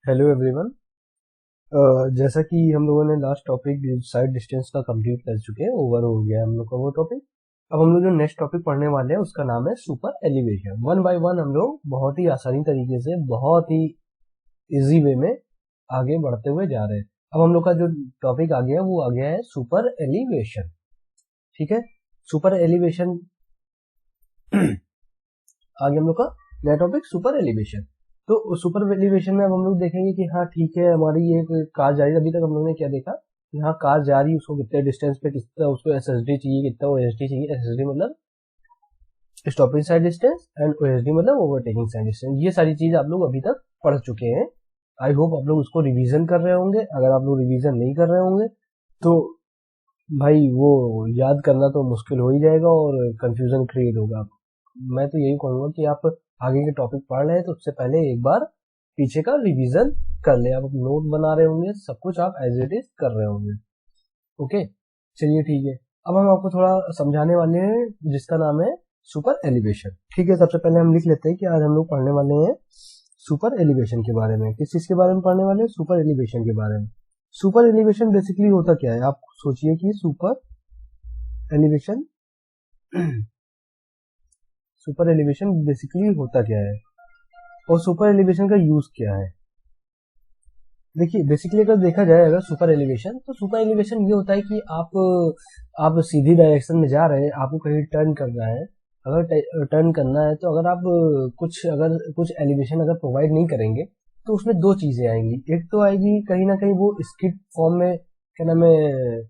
Hello everyone. जैसा कि हम लोगों ने लास्ट टॉपिक साइड डिस्टेंस का कंप्लीट कर चुके हैं, ओवर हो गया हम लोग का वो टॉपिक। अब हम लोग जो नेक्स्ट टॉपिक पढ़ने वाले हैं उसका नाम है super elevation. One by one हम लोग बहुत ही आसानी तरीके से, बहुत ही इजी वे में आगे बढ़ते हुए जा रहे हैं। अब हम लोग का जो टॉपिक आ गया वो आ गया है सुपर एलिवेशन। ठीक है, सुपर एलिवेशन आगे हम लोग का नया टॉपिक सुपर एलिवेशन। तो सुपर एलिवेशन में अब हम लोग देखेंगे कि हाँ ठीक है, हमारी ये कार जा रही है। अभी तक हम लोगों ने क्या देखा कि हाँ कार जा रही है, उसको कितने डिस्टेंस पे, कितना उसको एसएसडी चाहिए, कितना ओएसडी चाहिए। एसएसडी मतलब stopping side distance and OSD मतलब ओवरटेकिंग साइड डिस्टेंस। ये सारी चीज आप लोग अभी तक पढ़ चुके हैं। आई होप आप लोग उसको रिवीजन कर रहे होंगे। अगर आप लोग रिवीजन नहीं कर रहे होंगे तो भाई वो याद करना तो मुश्किल हो ही जाएगा और कंफ्यूजन क्रिएट होगा। मैं तो यही कहूंगा कि आप आगे के टॉपिक पढ़ रहे हैं तो उससे पहले एक बार पीछे का रिवीजन कर ले। आप नोट बना रहे होंगे, सब कुछ आप एज इट इज कर रहे होंगे। ओके, चलिए ठीक है। अब हम आपको थोड़ा समझाने वाले हैं जिसका नाम है सुपर एलिवेशन। ठीक है, सबसे पहले हम लिख लेते हैं कि आज हम लोग पढ़ने वाले हैं सुपर एलिवेशन के बारे में। किस चीज के बारे में पढ़ने वाले हैं? सुपर एलिवेशन के बारे में। सुपर एलिवेशन बेसिकली होता क्या है? आप सोचिए कि super elevation super elevation basically होता क्या है और सुपर एलिवेशन का यूज क्या है। देखिए, बेसिकली अगर देखा जाए अगर सुपर एलिवेशन, तो सुपर एलिवेशन ये होता है कि आप सीधी डायरेक्शन में जा रहे हैं, आपको कहीं टर्न करना है। अगर टर्न करना है तो अगर कुछ एलिवेशन अगर प्रोवाइड नहीं करेंगे तो उसमें दो चीजें आएंगी। एक तो आएगी कहीं ना कहीं वो स्किड फॉर्म में, क्या नाम है,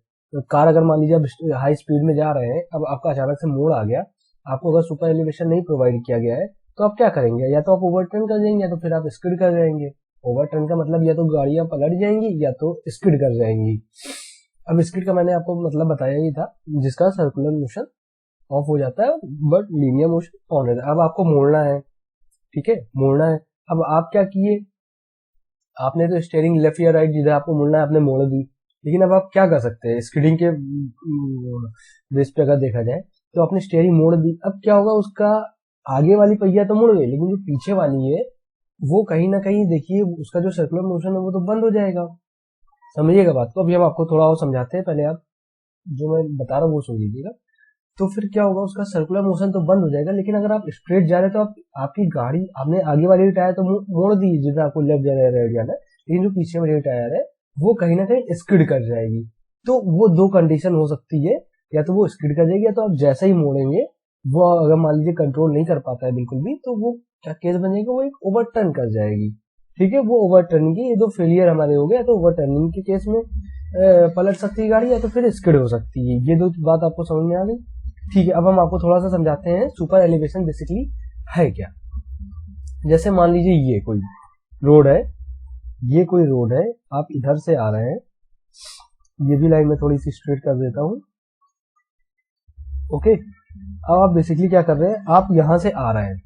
कार अगर मान लीजिए आप हाई स्पीड में जा रहे हैं, अब आपका अचानक से मोड़ आ गया, आपको अगर सुपर एलिवेशन नहीं प्रोवाइड किया गया है तो आप क्या करेंगे? या तो आप ओवरटर्न कर जाएंगे या तो फिर आप स्किड कर जाएंगे। ओवरटर्न का मतलब या तो गाड़ियां पलट जाएंगी या तो स्किड कर जाएंगी। अब स्किड का मैंने आपको मतलब बताया ही था, जिसका सर्कुलर मोशन ऑफ हो जाता है बट लीनियर मोशन ऑन रहता है। अब आपको मोड़ना है, ठीक है, मोड़ना है। अब आप क्या किए, आपने तो स्टेयरिंग लेफ्ट या राइट जिधर आपको मुड़ना है आपने मोड़ दी। लेकिन अब आप क्या कर सकते हैं स्किडिंग के बेस पे अगर देखा जाए तो आपने स्टेयरिंग मोड़ दी। अब क्या होगा, उसका आगे वाली पहिया तो मुड़ गई लेकिन जो पीछे वाली है वो कहीं ना कहीं देखिए उसका जो सर्कुलर मोशन है वो तो बंद हो जाएगा। समझिएगा बात को। अभी हम आपको थोड़ा और समझाते हैं, पहले आप जो मैं बता रहा हूँ वो सुन लीजिएगा। तो फिर क्या होगा, उसका सर्कुलर मोशन तो बंद हो जाएगा, लेकिन अगर आप स्ट्रेट जा रहे हैं तो आपकी गाड़ी, आपने आगे वाली टायर तो मोड़ दी जिधर आपको लेफ्ट जाना है राइट जाना है, लेकिन जो पीछे वाली टायर है वो कहीं ना कहीं स्किड कर जाएगी। तो वो दो कंडीशन हो सकती है, या तो वो स्किड कर जाएगी या तो आप जैसे ही मोड़ेंगे वो अगर मान लीजिए कंट्रोल नहीं कर पाता है बिल्कुल भी, तो वो क्या केस बन जाएगा, वो एक ओवरटर्न कर जाएगी। ठीक है, वो ओवरटर्निंग की ये दो फेलियर हमारे हो गए। तो ओवरटर्निंग के केस में पलट सकती है गाड़ी या तो फिर स्किड हो सकती है। ये दो बात आपको समझ में आ गई। ठीक है, अब हम आपको थोड़ा सा समझाते हैं सुपर एलिवेशन बेसिकली है क्या। जैसे मान लीजिए ये कोई रोड है, ये कोई रोड है, आप इधर से आ रहे हैं, ये भी लाइन में थोड़ी सी स्ट्रेट कर देता हूं। ओके, अब आप बेसिकली क्या कर रहे हैं, आप यहां से आ रहे हैं,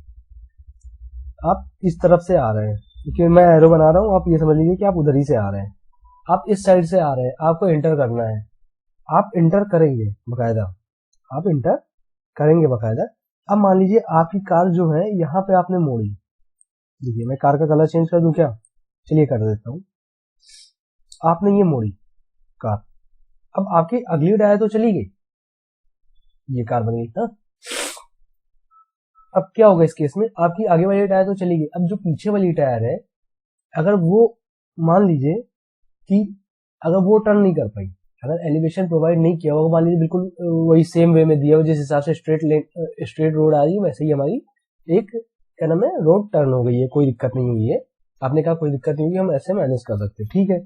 आप इस तरफ से आ रहे हैं, क्योंकि मैं एरो बना रहा हूं, आप ये समझ लीजिए कि आप उधर ही से आ रहे हैं। आप इस साइड से आ रहे हैं, आपको एंटर करना है, आप इंटर करेंगे बकायदा, आप इंटर करेंगे बकायदा। अब मान लीजिए आपकी कार जो है यहाँ पे आपने मोड़ी, देखिए मैं कार का कलर चेंज कर दूं क्या? चलिए कर देता हूँ। आपने ये मोड़ी कार, अब आपकी अगली टायर तो चली गई, ये कार बन गई ना। अब क्या होगा इस केस में, आपकी आगे वाली टायर तो चली गई, अब जो पीछे वाली टायर है अगर वो, मान लीजिए कि अगर वो टर्न नहीं कर पाई, अगर एलिवेशन प्रोवाइड नहीं किया होगा, मान लीजिए बिल्कुल वही सेम वे में दिया हो, जिस हिसाब से स्ट्रेट रोड आ रही है वैसे ही हमारी एक, क्या नाम है, रोड टर्न हो गई है, कोई दिक्कत नहीं हुई है। आपने कहा कोई दिक्कत नहीं हुई, हम ऐसे मैनेज कर सकते हैं। ठीक है,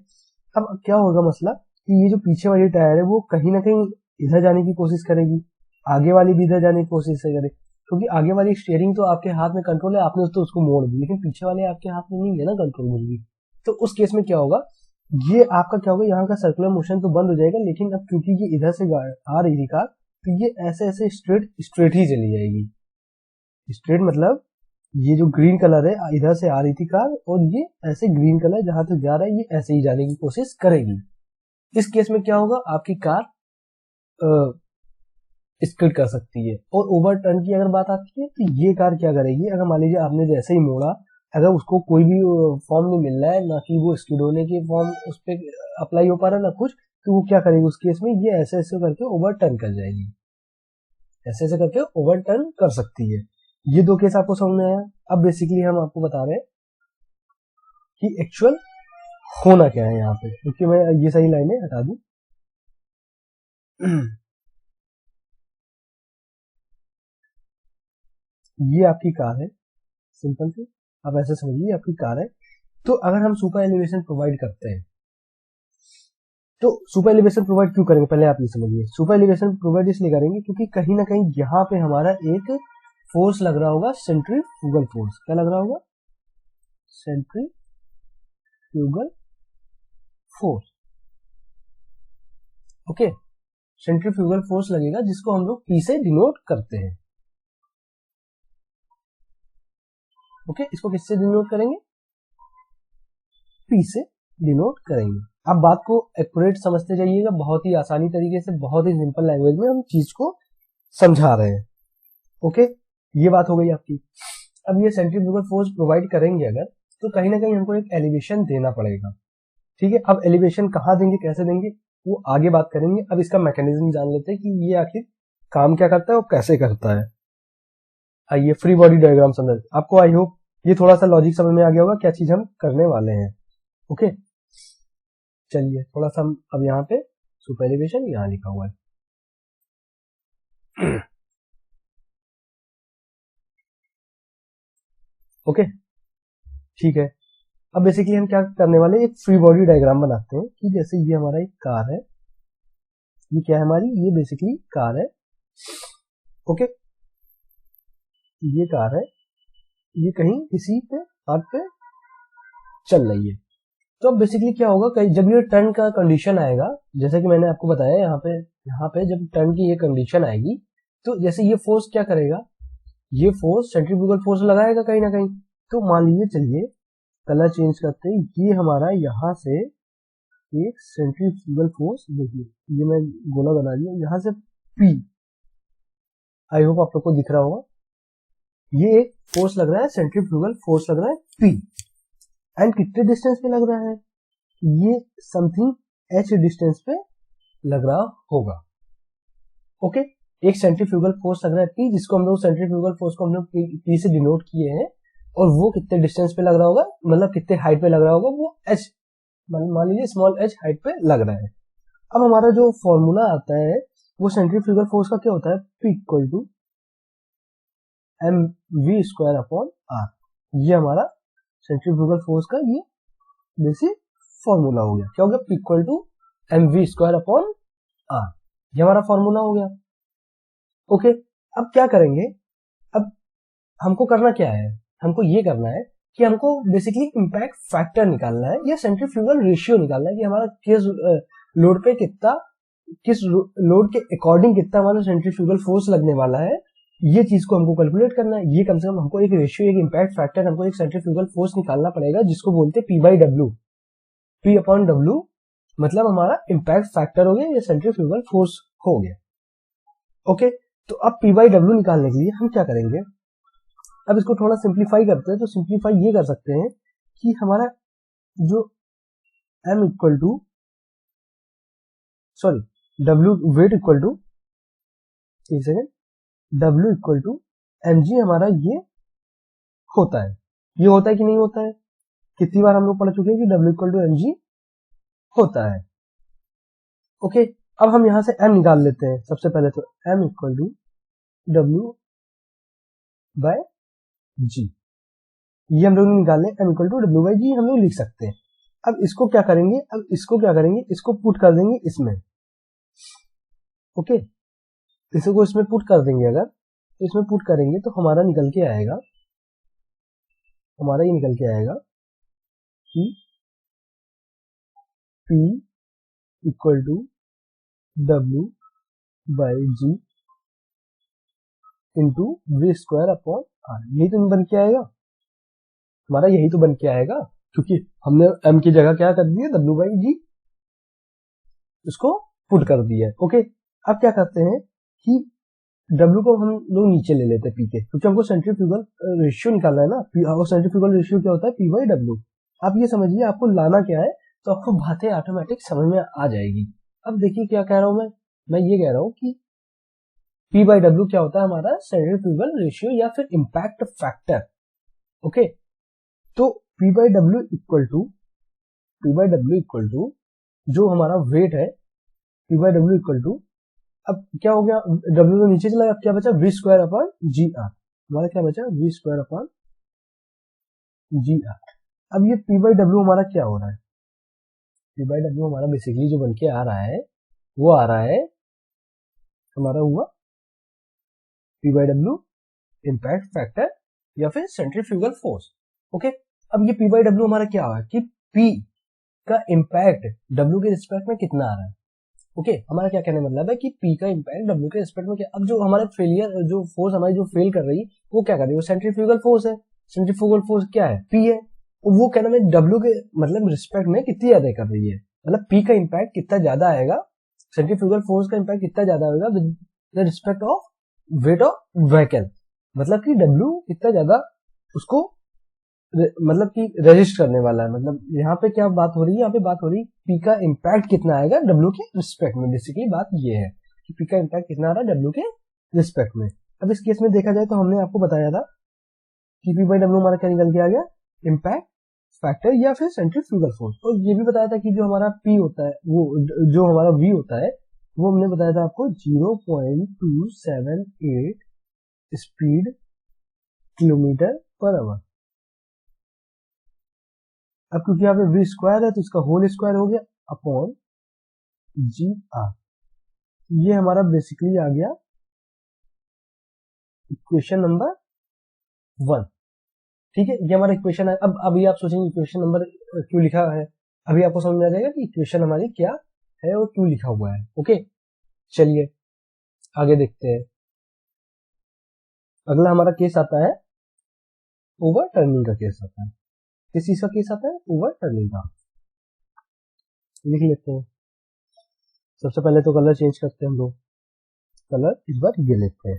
अब क्या होगा मसला कि ये जो पीछे वाली टायर है वो कहीं ना कहीं इधर जाने की कोशिश करेगी, आगे वाली भी इधर जाने की कोशिश करेगी, क्योंकि आगे वाली स्टीयरिंग तो आपके हाथ में कंट्रोल है, आपने तो उसको मोड़ दी, लेकिन पीछे वाले आपके हाथ में नहीं है ना कंट्रोल बिल्कुल। तो उस केस में क्या होगा, ये आपका क्या होगा, यहाँ का सर्कुलर मोशन तो बंद हो जाएगा, लेकिन अब क्योंकि ये इधर से आ रही थी कार, तो ये ऐसे ऐसे स्ट्रेट ही चली जाएगी। स्ट्रेट मतलब ये जो ग्रीन कलर है इधर से आ रही थी कार, और ये ऐसे ग्रीन कलर जहां तक जा रहा है ये ऐसे ही जाने की कोशिश करेगी। इस केस में क्या होगा, आपकी कार स्किड कर सकती है। और ओवरटर्न की अगर बात आती है तो ये कार क्या करेगी, अगर मान लीजिए आपने जैसे ही मोड़ा अगर उसको कोई भी फॉर्म नहीं मिल रहा है, ना कि वो स्किड होने के फॉर्म उस पर अप्लाई हो पा रहा है ना कुछ, तो वो क्या करेगी उस केस में, ये ऐसे ऐसे करके ओवरटर्न कर जाएगी, ऐसे ऐसे करके ओवरटर्न कर सकती है। ये दो केस आपको समझ में आया। अब बेसिकली हम आपको बता रहे हैं कि एक्चुअल होना क्या है यहाँ पे, क्योंकि मैं ये सही लाइनें हटा दूं। ये आपकी कार है, सिंपल सी, आप ऐसे समझिए आपकी कार है। तो अगर हम सुपर एलिवेशन प्रोवाइड करते हैं, तो सुपर एलिवेशन प्रोवाइड क्यों करेंगे, पहले आप ये समझिए। सुपर एलिवेशन प्रोवाइड इसलिए करेंगे क्योंकि कहीं ना कहीं यहाँ पे हमारा एक फोर्स लग रहा होगा, सेंट्रीफ्यूगल फोर्स। क्या लग रहा होगा, centrifugal force. Okay, centrifugal force लगेगा, जिसको हम लोग P से डिनोट करते हैं। ओके, इसको किससे डिनोट करेंगे, P से डिनोट करेंगे। आप बात को एक्यूरेट समझते जाइएगा, बहुत ही आसानी तरीके से, बहुत ही सिंपल लैंग्वेज में हम चीज को समझा रहे हैं। ओके, ये बात हो गई आपकी। अब ये सेंट्रीफ्यूगल फोर्स प्रोवाइड करेंगे अगर, तो कहीं ना कहीं हमको एक एलिवेशन देना पड़ेगा। ठीक है, अब एलिवेशन कहाँ देंगे, कैसे देंगे, वो आगे बात करेंगे। अब इसका मैकेनिज्म जान लेते हैं कि ये आखिर काम क्या करता है और कैसे करता है। आइए फ्री बॉडी डायग्राम समझ आपको, आई होप ये थोड़ा सा लॉजिक समझ में आ गया होगा क्या चीज हम करने वाले हैं। ओके, चलिए थोड़ा सा हम अब यहाँ पे सुपर एलिवेशन यहाँ लिखा हुआ है। ओके, ठीक है। अब बेसिकली हम क्या करने वाले हैं, एक फ्री बॉडी डायग्राम बनाते हैं कि जैसे ये हमारा एक कार है, ये क्या है हमारी, ये बेसिकली कार है। ओके, ये कार है, ये कहीं किसी पे पाथ पे चल रही है। तो अब बेसिकली क्या होगा, कहीं जब ये टर्न का कंडीशन आएगा, जैसे कि मैंने आपको बताया यहाँ पे जब टर्न की ये कंडीशन आएगी, तो जैसे ये फोर्स क्या करेगा, ये फोर्स सेंट्रीफ्यूगल फोर्स लगाएगा कहीं ना कहीं। तो मान लीजिए, चलिए कलर चेंज करते हैं, ये हमारा यहाँ से एक सेंट्रीफ्यूगल फोर्स, देखिए ये मैं गोला बना दिया, यहाँ से P, आई होप आप लोग को दिख रहा होगा, ये एक फोर्स लग रहा है, सेंट्रीफ्यूगल फोर्स लग रहा है P, एंड कितने डिस्टेंस पे लग रहा है, ये समथिंग h डिस्टेंस पे लग रहा होगा। ओके, एक सेंट्रीफ्यूगल फोर्स लग रहा है P, जिसको हम लोग सेंट्रीफ्यूगल फोर्स को हम लोग P से डिनोट किए हैं, और वो कितने डिस्टेंस पे लग रहा होगा, मतलब कितने हाइट पे लग रहा होगा, वो h, मान लीजिए स्मॉल h हाइट पे लग रहा है। अब हमारा जो फॉर्मूला आता है वो सेंट्रीफ्यूगल फोर्स का क्या होता है, P equal to mv square upon r। ये हमारा सेंट्रीफ्यूगल फोर्स का ये बेसिक फॉर्मूला हो गया। क्या हो गया, P equal to mv square upon r, ये हमारा फॉर्मूला हो गया। ओके, अब क्या करेंगे, अब हमको करना क्या है, हमको ये करना है कि हमको बेसिकली इम्पैक्ट फैक्टर निकालना है, या सेंट्रीफ्यूगल रेशियो निकालना है कि हमारा किस लोड पे कितना, किस लोड के अकॉर्डिंग कितना हमारा सेंट्रीफ्यूगल फोर्स लगने वाला है, ये चीज को हमको कैलकुलेट करना है। ये कम से कम हमको एक रेशियो, एक इम्पैक्ट फैक्टर, हमको एक सेंट्रीफ्यूगल फोर्स निकालना पड़ेगा, जिसको बोलते हैं P/W। P अपॉन W मतलब हमारा इम्पैक्ट फैक्टर हो गया, या सेंट्रीफ्यूगल फोर्स हो गया। ओके, तो अब P/W निकालने के लिए हम क्या करेंगे, अब इसको थोड़ा सिंप्लीफाई करते हैं। तो सिंप्लीफाई ये कर सकते हैं कि हमारा जो M equal to, sorry W weight equal to, एक second, W equal to mg हमारा ये होता है, ये होता है कि नहीं होता है, कितनी बार हम लोग पढ़ चुके हैं कि W इक्वल टू mg होता है। ओके, अब हम यहां से m निकाल लेते हैं सबसे पहले। तो m equal to W by G, ये हम लोग निकालने, m equal to W by G हम लोग लिख सकते हैं। अब इसको क्या करेंगे, अब इसको क्या करेंगे, इसको पुट कर देंगे इसमें। ओके, इसको इसमें पुट कर देंगे, अगर इसमें पुट करेंगे तो हमारा निकल के आएगा, हमारा ये निकल के आएगा कि P equal to W by G into V square upon R। यही तो बन के आएगा हमारा, यही तो बन के आएगा, क्योंकि हमने M की जगह क्या कर दिया, W बाई G, इसको पुट कर दिया है। ओके, अब क्या करते हैं कि W को हम लोग नीचे ले लेते हैं P के, क्योंकि हमको सेंट्रीफ्यूगल रेशियो निकालना है ना, और सेंट्रीफ्यूगल रेशियो क्या होता है, P बाई W। आप ये समझिए आपको लाना क्या है, तो आपको बातें ऑटोमेटिक समझ में आ जाएगी। अब देखिए क्या कह रहा हूं मैं ये कह रहा हूं कि P बाई W क्या होता है, हमारा सेंट्रीफ्यूगल रेशियो या फिर इम्पैक्ट फैक्टर। ओके, तो P by W equal to जो हमारा वेट है, P by W equal to, अब क्या हो गया, W तो नीचे चला गया, अब क्या बचा, V स्क्वायर अपॉन जी आर। हमारा क्या बचा, V स्क्वायर अपॉन जी आर। अब ये P बाई डब्ल्यू हमारा क्या हो रहा है, P बाई डब्ल्यू हमारा बेसिकली जो बन के आ रहा है वो आ रहा है, हमारा हुआ P by W impact factor या फिर सेंट्रीफ्यूगल फोर्स। ओके, अब ये P बाई डब्ल्यू हमारा क्या है कि P का इम्पैक्ट W के रिस्पेक्ट में कितना आ रहा है। ओके, हमारा क्या कहने मतलब है कि P का इम्पैक्ट W के रिस्पेक्ट में क्या, अब जो हमारा फेलियर, जो फोर्स हमारी जो फेल कर रही है वो क्या कर रही है, वो सेंट्रीफ्यूगल फोर्स है। सेंट्रीफ्यूगल फोर्स क्या है, P है, वो कहना में W के मतलब रिस्पेक्ट में कितनी ज्यादा कर रही है, मतलब P का इम्पैक्ट कितना ज्यादा आएगा, सेंट्रीफ्यूगल फोर्स का इम्पैक्ट कितना ज्यादा होगा with respect of weight of vehicle, मतलब कि W कितना ज्यादा उसको मतलब कि रेजिस्ट करने वाला है। मतलब यहाँ पे क्या बात हो रही है, यहाँ पे बात हो रही है P का इम्पैक्ट कितना आएगा W के रिस्पेक्ट में। बेसिकली बात ये है कि P का इम्पैक्ट कितना आ रहा है W के रिस्पेक्ट में। अब इस केस में देखा जाए तो हमने आपको बताया था कि P बाई डब्ल्यू हमारा क्या निकल के आ गया, इम्पैक्ट फैक्टर या फिर सेंट्रीफ्यूगल फोर्स। और ये भी बताया था कि जो हमारा P होता है, वो जो हमारा V होता है, वो हमने बताया था आपको 0.278 स्पीड किलोमीटर पर आवर। अब क्योंकि यहाँ पे V स्क्वायर है तो इसका होल स्क्वायर हो गया अपॉन जी आर। ये हमारा बेसिकली आ गया इक्वेशन नंबर 1। ठीक है, ये हमारा इक्वेशन है। अब अभी आप सोचेंगे इक्वेशन नंबर क्यों लिखा है, अभी आपको समझ में आ जाएगा कि इक्वेशन हमारी क्या है और क्यों लिखा हुआ है। ओके, चलिए आगे देखते हैं। अगला हमारा केस आता है ओवर टर्निंग का केस आता है। किस चीज का केस आता है, ओवर टर्निंग का। लिख लेते हैं। सबसे पहले तो कलर चेंज करते हैं हम लोग, कलर इस बार ये लेते हैं।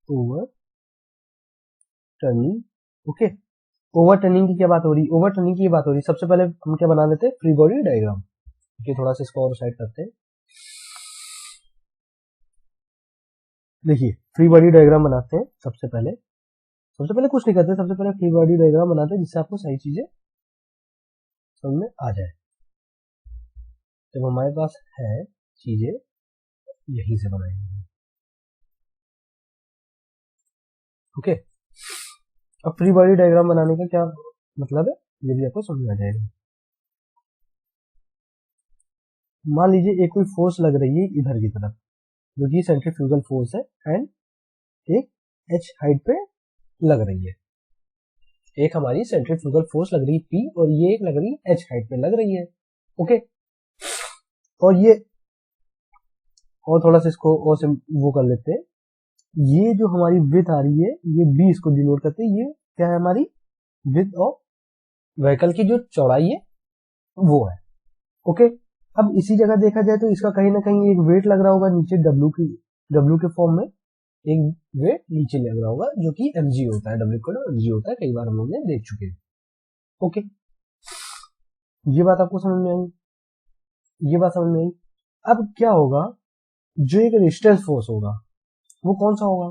Over turning. Okay, over turning की क्या बात हो रही, ओवर टर्निंग की बात हो रही। सबसे पहले हम क्या बना लेते हैं, फ्री बॉडी डायग्राम। okay, थोड़ा सा इसको और साइड करते हैं। देखिए फ्री बॉडी डायग्राम बनाते हैं। सबसे पहले कुछ नहीं करते, सबसे पहले फ्री बॉडी डायग्राम बनाते हैं जिससे आपको सही चीजें समझ में आ जाए। जब हमारे पास है चीजें यहीं से बनाएंगे। ओके, अब फ्री बॉडी डायग्राम बनाने का क्या मतलब है ये भी आपको समझ में आ जाएगा। मान लीजिए एक कोई फोर्स लग रही है इधर की तरफ, जो कि सेंट्रीफ्यूगल फोर्स है, एंड एक h हाइट पे लग रही है। एक हमारी सेंट्रीफ्यूगल फोर्स लग रही है P और ये एक लग रही है h हाइट पे लग रही है। ओके, और ये और थोड़ा सा इसको और से वो कर लेते हैं। ये जो हमारी विड्थ आ रही है ये B इसको डिनोट करते हैं। ये क्या है, हमारी विड्थ ऑफ व्हीकल की जो चौड़ाई है वो है। ओके, अब इसी जगह देखा जाए तो इसका कहीं ना कहीं एक वेट लग रहा होगा नीचे W के फॉर्म में एक वेट नीचे लग रहा होगा जो कि mg होता है, W को mg होता है, कई बार हम लोग ने देख चुके हैं। ओके, ये बात आपको समझ में आई, ये बात समझ में आई। अब क्या होगा, जो एक रेजिस्टेंस फोर्स होगा वो कौन सा होगा,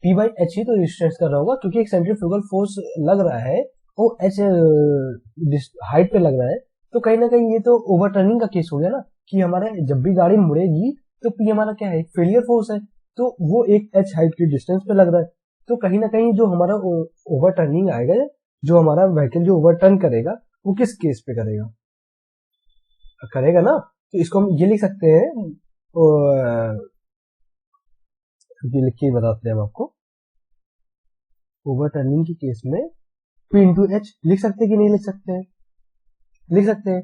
P बाई एच ही तो रेजिस्टेंस कर रहा होगा, क्योंकि एक सेंट्रीफ्यूगल फोर्स लग रहा है वो h हाइट पे लग रहा है, तो कहीं ना कहीं ये तो ओवरटर्निंग का केस हो गया ना, कि हमारे जब भी गाड़ी मुड़ेगी तो P हमारा क्या है, फेलियर फोर्स है, तो वो एक h हाइट की डिस्टेंस पे लग रहा है। तो कहीं ना कहीं जो हमारा ओवरटर्निंग आएगा, जो हमारा व्हीकल जो ओवरटर्न करेगा वो किस केस पे करेगा ना, तो इसको हम ये लिख सकते हैं, ये लिख के बताते हैं हम आपको। ओवरटर्निंग के केस में P इंटू एच लिख सकते हैं कि नहीं लिख सकते हैं, लिख सकते हैं।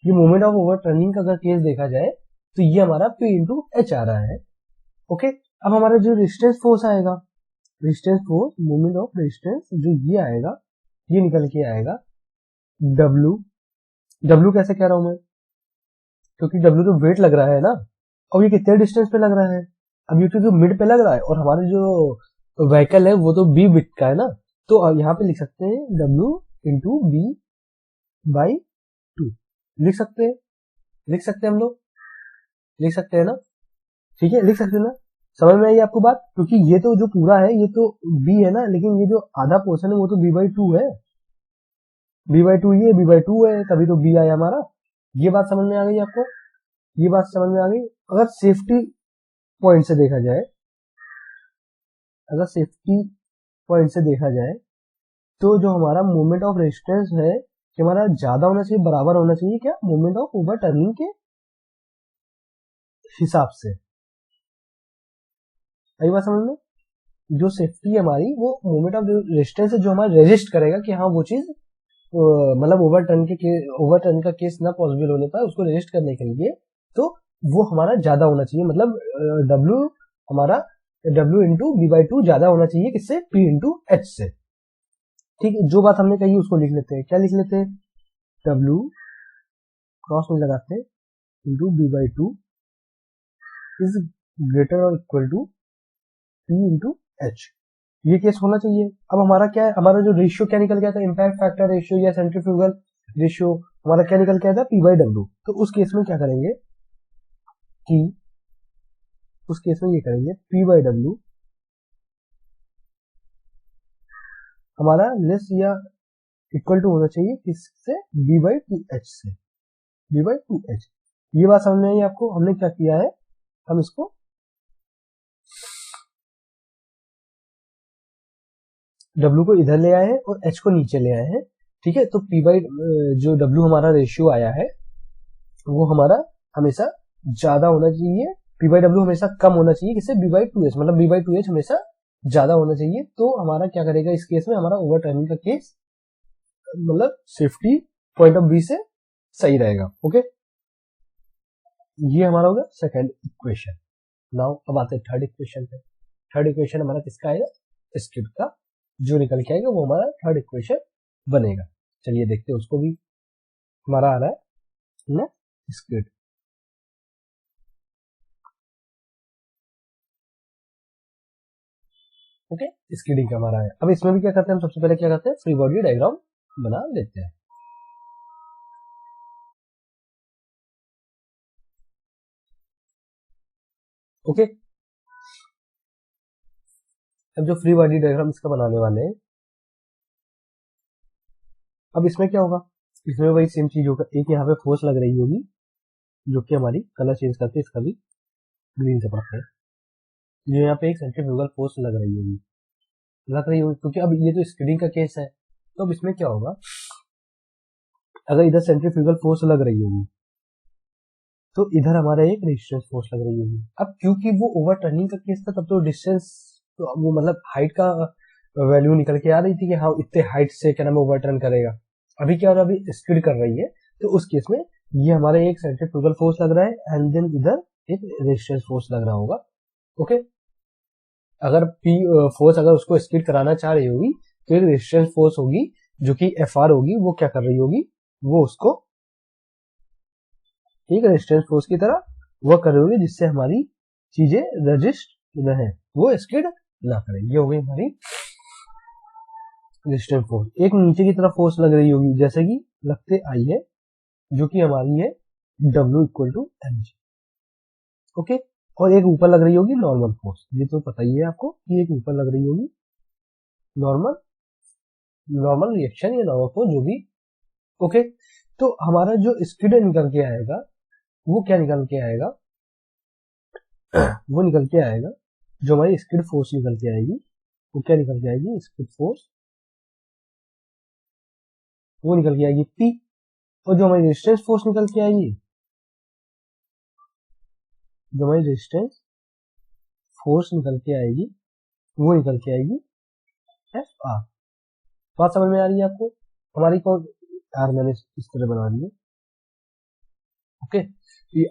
ये मोमेंट ऑफ ओवरटर्निंग का अगर केस देखा जाए तो ये हमारा P इंटू एच आ रहा है। ओके, अब हमारा जो रेजिस्टेंस फोर्स आएगा, resistance force, moment of resistance जो ये आएगा, ये निकल के आएगा W कैसे कह रहा हूं मैं, क्योंकि W तो वेट लग रहा है ना, और ये कितने डिस्टेंस पे लग रहा है, अब ये क्योंकि मिड पे लग रहा है और हमारे जो व्हीकल है वो तो B विड्थ का है ना, तो यहाँ पे लिख सकते हैं W इंटू B बाई 2, लिख सकते हैं, हम लोग लिख सकते हैं ना, ठीक है, लिख सकते हैं ना, समझ में आई आपको बात, क्योंकि ये तो जो पूरा है ये तो B है ना, लेकिन ये जो आधा पोर्शन है वो तो B/2 है, B/2 ये B/2 है, तभी तो B आया हमारा। ये बात समझ में आ गई आपको, ये बात समझ में आ गई। अगर सेफ्टी पॉइंट से देखा जाए, अगर सेफ्टी पॉइंट से देखा जाए तो जो हमारा मोमेंट ऑफ रेजिस्टेंस है कि हमारा ज्यादा होना चाहिए, बराबर होना चाहिए क्या, मोमेंट ऑफ ओवर टर्निंग के हिसाब से। आई बात समझ में, जो सेफ्टी है हमारी वो मोमेंट ऑफ रेजिस्टेंस है, जो हमारा रेजिस्ट करेगा कि हाँ वो चीज मतलब ओवरटर्न का केस ना पॉसिबल होने पर उसको रेजिस्ट करने के लिए, तो वो हमारा ज्यादा होना चाहिए, मतलब W हमारा W इंटू B/2 ज्यादा होना चाहिए किससे, P इंटू H से। ठीक है, जो बात हमने कही उसको लिख लेते हैं, क्या लिख लेते हैं, W क्रॉस में लगाते हैं इंटू B/2 इज ग्रेटर और equal to P into H, ये केस होना चाहिए। अब हमारा क्या है, हमारा जो रेशियो क्या निकल गया था, इम्पैक्ट फैक्टर रेशियो या सेंट्रीफ्यूगल रेशियो हमारा क्या निकल गया था, P/W। तो उस केस में क्या करेंगे कि उस केस में ये करेंगे P/W हमारा लेस या इक्वल टू होना चाहिए किससे, B/2H से, B/2H। ये बात समझ में आई आपको, हमने क्या किया है, हम इसको W को इधर ले आए हैं और H को नीचे ले आए हैं, ठीक है। तो जो W हमारा रेशियो आया है वो हमारा हमेशा ज्यादा होना चाहिए, P/W हमेशा कम होना चाहिए किससे, B/2H, मतलब B/2H हमेशा ज्यादा होना चाहिए। तो हमारा क्या करेगा इस केस में, हमारा ओवर टर्निंग का केस मतलब सेफ्टी पॉइंट ऑफ व्यू से सही रहेगा। ओके, ये हमारा होगा सेकंड इक्वेशन। नाउ अब आते हैं थर्ड इक्वेशन पे। थर्ड इक्वेशन हमारा किसका आएगा, स्क्रिप्ट का, जो निकल के आएगा वो हमारा थर्ड इक्वेशन बनेगा। चलिए देखते हैं उसको भी, हमारा आ रहा है ना स्क्रिप्ट। ओके, स्क्रीडिंग का हमारा है। अब इसमें भी क्या करते हैं, हम सबसे पहले क्या करते हैं, फ्री बॉडी डायग्राम बना लेते हैं। ओके, अब जो फ्री बॉडी डायग्राम इसका बनाने वाले हैं, अब इसमें क्या होगा, इसमें वही सेम चीज होगा, एक यहाँ पे फोर्स लग रही होगी जो कि हमारी कलर चेंज करके इसका भी ग्रीन से पढ़ते हैं, जो यहाँ पे एक सेंट्रीफ्यूगल फोर्स लग रही होगी, क्योंकि अब ये तो स्क्रीडिंग का केस है। तो अब इसमें क्या होगा, अगर इधर सेंट्रीफ्यूगल फोर्स लग रही होगी तो इधर हमारा एक रेजिस्टेंस फोर्स लग रही होगी। अब क्योंकि वो ओवर टर्निंग का केस था, तब तो डिस्टेंस तो वो मतलब हाइट का वैल्यू निकल के आ रही थी कि हाँ इतने हाइट से क्या नाम ओवर टर्न करेगा। अभी क्या हो रहा है, अभी स्किड कर रही है, तो उस केस में ये हमारे एक सेंट्रीफ्यूगल फोर्स लग रहा है एंड देन इधर एक रेजिस्टेंस फोर्स लग रहा होगा। ओके, अगर पी फोर्स अगर उसको स्किड कराना चाह रही होगी तो एक रेजिस्टेंस फोर्स होगी जो कि FR होगी, वो क्या कर रही होगी, वो उसको एक रेजिस्टेंस फोर्स की तरह वर्क कर रही होगी, जिससे हमारी चीजें रजिस्ट रहे, वो स्किड ना करे। ये हो गई हमारी रेजिस्टेंस फोर्स। एक नीचे की तरफ फोर्स लग रही होगी जैसे कि लगते आई है, जो कि हमारी है W equal to mg। Okay, और एक ऊपर लग रही होगी नॉर्मल फोर्स, ये तो पता ही है आपको कि एक ऊपर लग रही होगी नॉर्मल रिएक्शन या नॉर्मल फोर्स जो भी। ओके, तो हमारा जो स्किड निकल के आएगा वो क्या निकल के आएगा, वो निकल के आएगा जो हमारी स्किड फोर्स निकल के आएगी, वो क्या निकल के आएगी, स्किड फोर्स वो निकल के आएगी P, और जो हमारी रेजिस्टेंस फोर्स निकल के आएगी, जो हमारी रेजिस्टेंस फोर्स निकल के आएगी वो निकल के आएगी FR। बात समझ में आ रही है आपको, हमारी कौन यार मैंने इस तरह बना दी है। ओके,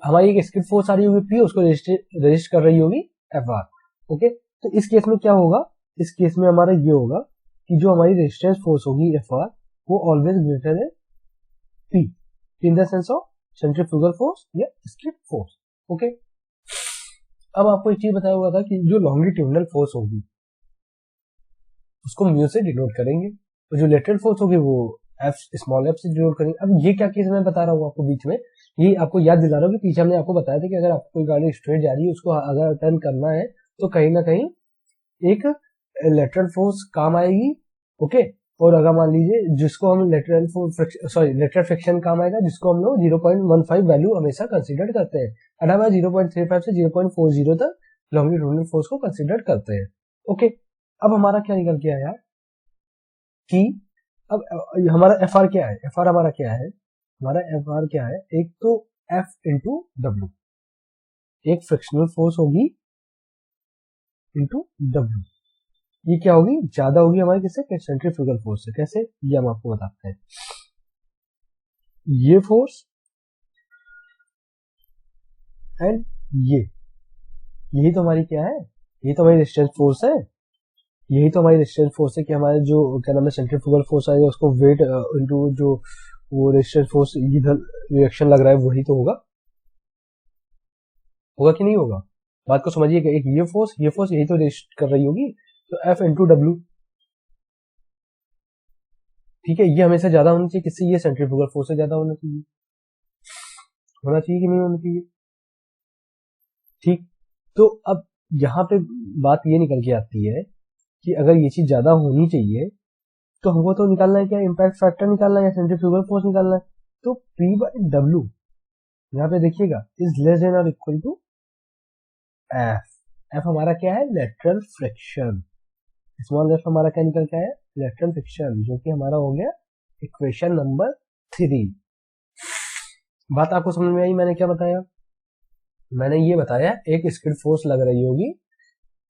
हमारी एक स्किड फोर्स आ रही होगी P, उसको रजिस्ट कर रही होगी FR। ओके, तो इस केस में क्या होगा, इस केस में हमारा ये होगा कि जो हमारी रेजिस्टेंस फोर्स होगी FR वो ऑलवेज ग्रेटर है P in the sense of centrifugal force या स्किड फोर्स। ओके, अब आपको एक चीज बताया हुआ था कि जो लॉन्गिट्यूडनल फोर्स होगी उसको म्यू से डिनोट करेंगे, और जो लेटरल फोर्स होगी वो एफ स्मॉल एफ से डिनोट करेंगे। अब ये क्या केस मैं बता रहा हूँ आपको बीच में, ये आपको याद दिला रहा हूँ कि पीछे हमने आपको बताया था कि अगर आपको कोई गाड़ी स्ट्रेट जा रही है उसको अगर टर्न करना है तो कहीं ना कहीं एक लेटरल फोर्स काम आएगी। ओके, और अगर मान लीजिए जिसको हम लेटरल फ्रिक्शन काम आएगा, जिसको हम लोग 0.15 वैल्यू हमेशा कंसीडर करते हैं, अदरवाइज 0.35 से 0.40 तक लॉन्गिट्यूडनल फोर्स को कंसीडर करते हैं। ओके, अब हमारा क्या निकल के आया कि अब हमारा एफ आर क्या है, एफ आर हमारा क्या है, हमारा एफ आर क्या है, एक तो एफ इंटू डब्ल्यू, एक फ्रिक्शनल फोर्स होगी इंटू डब्ल्यू, ये क्या होगी, ज्यादा होगी हमारे किससे, सेंट्रीफ्यूगल फोर्स से। कैसे, ये हम आपको बताते हैं। ये फोर्स एंड यही तो हमारी क्या है, यही तो हमारी रेजिस्टेंस फोर्स है, यही तो हमारी रेजिस्टेंस फोर्स है कि हमारे जो क्या नाम है सेंट्रीफ्यूगल फोर्स आएगा उसको वेट इंटू जो वो रेजिस्टेंस फोर्स इधर रिएक्शन लग रहा है वही तो होगा कि नहीं होगा। बात को समझिए, एक ये फोर्स यही तो रेजिस्ट कर रही होगी, तो एफ इंटू डब्ल्यू, ठीक है, ये हमेशा ज्यादा होना चाहिए किससे, ये सेंट्रीफ्यूगल फोर्स से ज्यादा होना चाहिए कि नहीं होना चाहिए। ठीक, तो अब यहाँ पे बात ये निकल के आती है कि अगर ये चीज ज्यादा होनी चाहिए तो हमको तो निकालना है क्या, इम्पैक्ट फैक्टर निकालना है या सेंट्रीफ्यूगल फोर्स निकालना है। तो P बाई डब्ल्यू यहाँ पे देखिएगा इज लेस देन और इक्वल टू एफ हमारा क्या है, लेटरल फ्रिक्शन, स्मॉल एफ हमारा क्या निकल के आया, लेटरल फ्रिक्शन, जो कि हमारा हो गया इक्वेशन नंबर 3। बात आपको समझ में आई, मैंने क्या बताया, मैंने ये बताया एक स्किड फोर्स लग रही होगी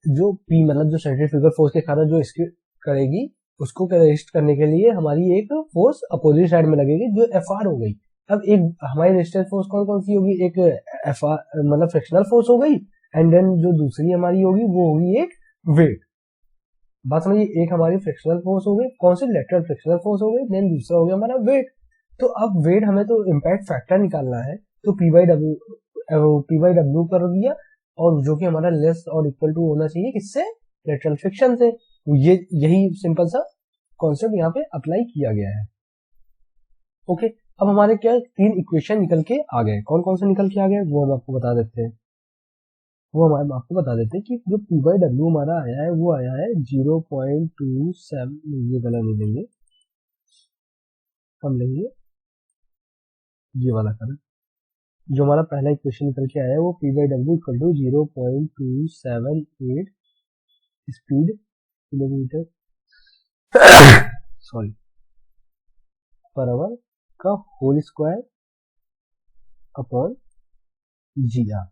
जो P मतलब जो सेंट्रीफ्यूगल फोर्स के कारण जो स्किड करेगी उसको रेजिस्ट करने के लिए हमारी एक फोर्स अपोजिट साइड में लगेगी जो एफ आर हो गई। अब एक हमारी रेजिस्टेंस फोर्स कौन कौन सी होगी, एक एफ आर मतलब फ्रिक्शनल फोर्स हो गई, एंड देन जो दूसरी हमारी होगी वो होगी एक वेट। बात समझिए, एक हमारी फ्रिक्शनल फोर्स हो गई, कौन सी, लेटरल फ्रिक्शनल फोर्स हो गई, देन दूसरा हो गया हमारा वेट। तो अब वेट हमें तो इम्पैक्ट फैक्टर निकालना है, तो P बाई डब्ल्यू कर दिया, और जो कि हमारा लेस और इक्वल टू होना चाहिए किससे, लेटरल फ्रिक्शन से। ये यही सिंपल सा कॉन्सेप्ट यहाँ पे अप्लाई किया गया है। ओके, अब हमारे क्या 3 इक्वेशन निकल के आ गए, कौन कौन से निकल के आ गए वो हम आपको बता देते हैं। कि जो P बाई डब्ल्यू हमारा आया है वो आया है 0.27, ये वाला नहीं लेंगे, हम लेंगे ये वाला करें। जो हमारा पहला इक्वेशन निकल के आया है वो P by W equal to 0.278 speed kilometre sorry per hour का होल स्क्वायर अपॉन जी आर।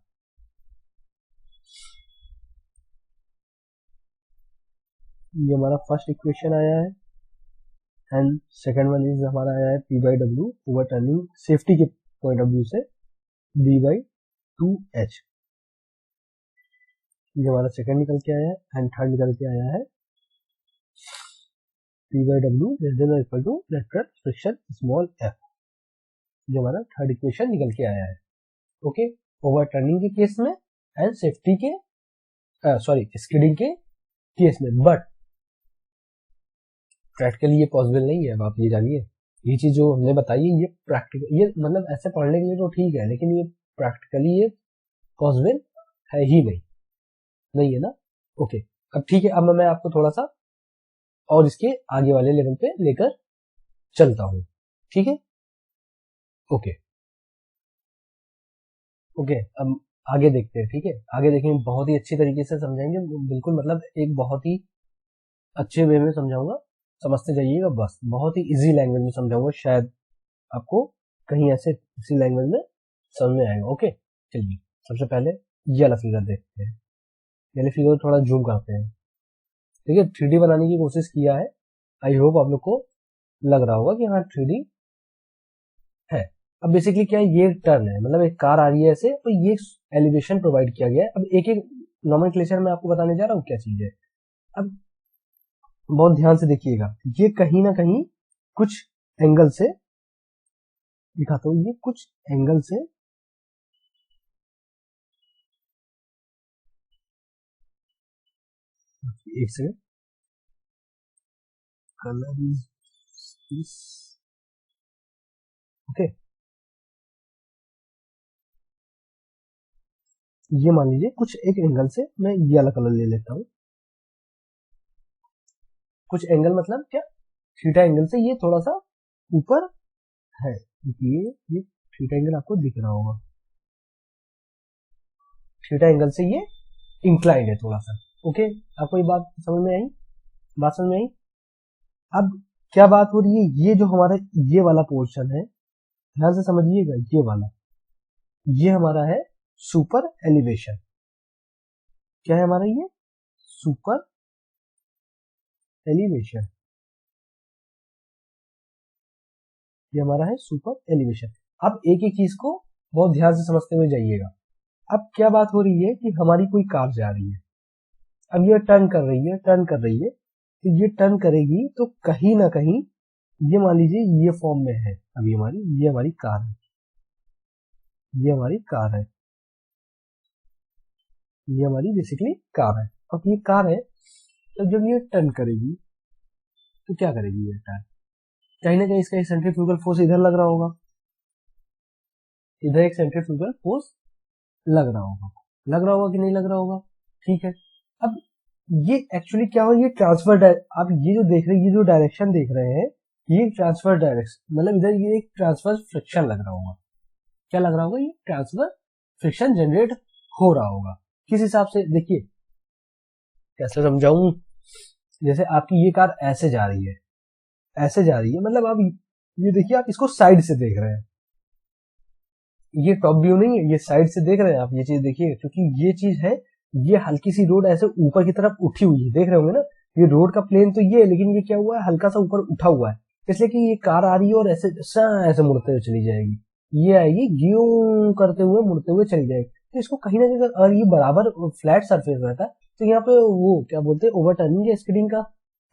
ये हमारा फर्स्ट इक्वेशन आया है, एंड सेकेंड वन इज हमारा आया है P by W over turning safety के पॉइंट ऑफ व्यू से D बाई 2H। ये हमारा सेकेंड निकल के आया है, एंड थर्ड निकल के आया है P by W less than और equal to lateral friction small f। जो हमारा थर्ड इक्वेशन निकल के आया है। ओके, ओवर टर्निंग के केस में एंड सेफ्टी के स्किडिंग के केस में, बट प्रैक्टिकली ये पॉसिबल नहीं है। अब आप ये जानिए, ये चीज जो हमने बताई है ये प्रैक्टिकल, ये मतलब ऐसे पढ़ने के लिए तो ठीक है, लेकिन ये प्रैक्टिकली ये पॉसिबल है ही नहीं है ना। ओके, अब ठीक है, अब मैं आपको थोड़ा सा और इसके आगे वाले लेवल पे लेकर चलता हूं, ठीक है। ओके, अब आगे देखते हैं, ठीक है, आगे देखेंगे, बहुत ही अच्छी तरीके से समझाएंगे, बिल्कुल मतलब एक बहुत ही अच्छे वे में समझाऊंगा, समझते जाइएगा बस, बहुत ही इजी लैंग्वेज में समझाऊंगा, शायद आपको कहीं ऐसे इसी लैंग्वेज में समझ में आएगा। ओके, चलिए सबसे पहले ये वाला फिगर देखते हैं, ये वाला फिगर थोड़ा जूम करते हैं, ठीक है। 3D बनाने की कोशिश किया है, आई होप आप लोग को लग रहा होगा कि हाँ 3D है। अब बेसिकली क्या है, ये टर्न है, मतलब एक कार आ रही है ऐसे, तो ये एलिवेशन प्रोवाइड किया गया है। अब एक एक नॉमेनक्लेचर में आपको बताने जा रहा हूँ क्या चीज है। अब बहुत ध्यान से देखिएगा, ये कहीं ना कहीं कुछ एंगल से दिखाता हूँ, ये कुछ एंगल से एक सेकेंड, कलर इज ओके। ये मान लीजिए कुछ एक एंगल से मैं ये वाला कलर ले लेता हूँ, कुछ एंगल मतलब क्या, थीटा एंगल से ये थोड़ा सा ऊपर है, ये थीटा एंगल आपको दिख रहा होगा, थीटा एंगल से ये इंक्लाइंड है थोड़ा सा। ओके, आपको ये बात समझ में आई, बात समझ में आई। अब क्या बात हो रही है, ये जो हमारा ये वाला पोर्शन है, ध्यान से समझिएगा, ये वाला, ये हमारा है सुपर एलिवेशन। क्या है हमारा ये सुपर एलिवेशन, ये हमारा है सुपर एलिवेशन। अब एक एक चीज को बहुत ध्यान से समझते हुए जाइएगा। अब क्या बात हो रही है कि हमारी कोई कार जा रही है, अब ये टर्न कर रही है, टर्न कर रही है, तो ये टर्न करेगी तो कहीं ना कहीं ये मान लीजिए ये फॉर्म में है, अब ये हमारी कार है, ये हमारी कार है, ये हमारी बेसिकली कार है। अब ये कार है, तो जब ये टर्न करेगी तो क्या करेगी ये टायर, कहीं ना कहीं इसका एक सेंट्रीफ्यूगल फोर्स इधर लग रहा होगा, इधर एक सेंट्रीफ्यूगल फोर्स लग रहा होगा कि नहीं लग रहा होगा, ठीक है। अब ये एक्चुअली क्या हो, ये ट्रांसफर, आप ये जो देख रहे हैं, ये जो डायरेक्शन देख रहे हैं, ये ट्रांसफर डायरेक्शन, मतलब इधर ये एक ट्रांसफर फ्रिक्शन लग रहा होगा, क्या लग रहा होगा, ये ट्रांसफर फ्रिक्शन जनरेट हो रहा होगा। किस हिसाब से, देखिए कैसे समझाऊं, जैसे आपकी ये कार ऐसे जा रही है, ऐसे जा रही है, मतलब आप ये देखिए, आप इसको साइड से देख रहे हैं, ये टॉप व्यू नहीं है, ये साइड से देख रहे हैं आप, ये चीज देखिए, क्योंकि ये चीज है, ये हल्की सी रोड ऐसे ऊपर की तरफ उठी हुई है, देख रहे होंगे ना, ये रोड का प्लेन तो ये है, लेकिन ये क्या हुआ है, हल्का सा ऊपर उठा हुआ है, इसलिए कि ये कार आ रही है और ऐसे ऐसे मुड़ते हुए चली जाएगी, ये आएगी ग्यूं करते हुए मुड़ते हुए चली जाएगी, तो इसको कहीं ना कहीं अगर ये बराबर फ्लैट सरफेस रहता तो यहाँ पे वो क्या बोलते हैं, ओवरटर्निंग या स्किडिंग का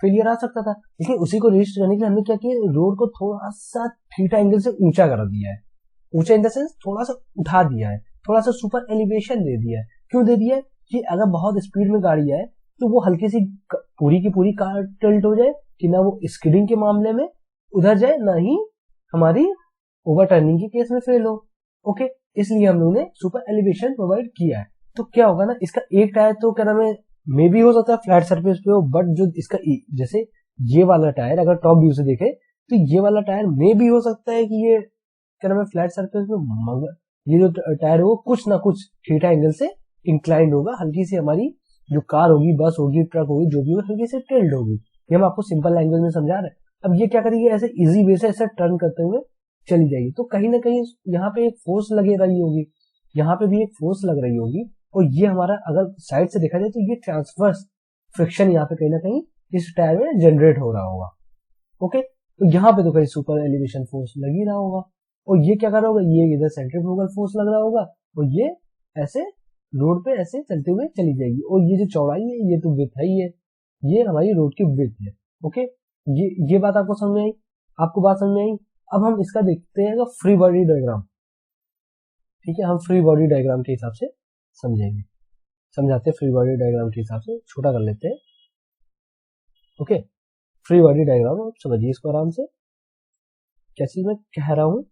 फेलियर आ सकता था, लेकिन उसी को रजिस्टर करने के लिए हमने क्या किया, रोड को थोड़ा सा थीटा एंगल से ऊंचा कर दिया है, ऊंचा इन द सेंस थोड़ा सा उठा दिया है, थोड़ा सा सुपर एलिवेशन दे दिया है। क्यों दे दिया है कि अगर बहुत स्पीड में गाड़ी है तो वो हल्की सी पूरी की पूरी कार टिल्ट हो जाए, कि ना वो स्किडिंग के मामले में उधर जाए, ना ही हमारी ओवरटर्निंग के केस में फेल हो। ओके, इसलिए हम लोगों ने सुपर एलिवेशन प्रोवाइड किया है। तो क्या होगा ना, इसका एक टायर तो क्या नाम है, मे भी हो सकता है फ्लैट सरफेस पे हो, बट जो इसका जैसे ये वाला टायर अगर टॉप व्यू से देखे तो ये वाला टायर मे भी हो सकता है कि ये क्या नाम है फ्लैट सरफेस में, मगर ये जो टायर है वो कुछ ना कुछ थीटा एंगल से इंक्लाइंड होगा, हल्की सी हमारी जो कार होगी, बस होगी, ट्रक होगी, जो भी होगी, हल्की से टिल्ट होगी। ये हम आपको सिंपल लैंग्वेज में समझा रहे हैं। अब ये क्या करेगी, ऐसे इजी वे से ऐसे टर्न करते हुए चली जाएगी, तो कहीं ना कहीं यहाँ पे एक फोर्स लगे रही होगी, यहाँ पे भी एक फोर्स लग रही होगी, और ये हमारा अगर साइड से देखा जाए तो ये ट्रांसवर्स फ्रिक्शन यहाँ पे कहीं ना कहीं इस टायर में जनरेट हो रहा होगा। ओके, तो यहाँ पे तो कहीं सुपर एलिवेशन फोर्स लग ही रहा होगा, और ये क्या कर रहा होगा, ये इधर सेंट्रीफ्यूगल फोर्स लग रहा होगा, और ये ऐसे रोड पे ऐसे चलते हुए चली जाएगी, और ये जो चौड़ाई है ये तो विड्थ ही है, ये हमारी रोड की विड्थ है। ओके, ये बात आपको समझ में आई, आपको बात समझ में आई। अब हम इसका देखते हैं फ्री बॉडी डायग्राम, ठीक है, हम फ्री बॉडी डायग्राम के हिसाब से समझेंगे, समझाते हैं फ्री बॉडी डायग्राम के हिसाब से, छोटा कर लेते हैं। ओके, फ्री बॉडी डायग्राम आप समझिए इसको आराम से, क्या चीज मैं कह रहा हूं।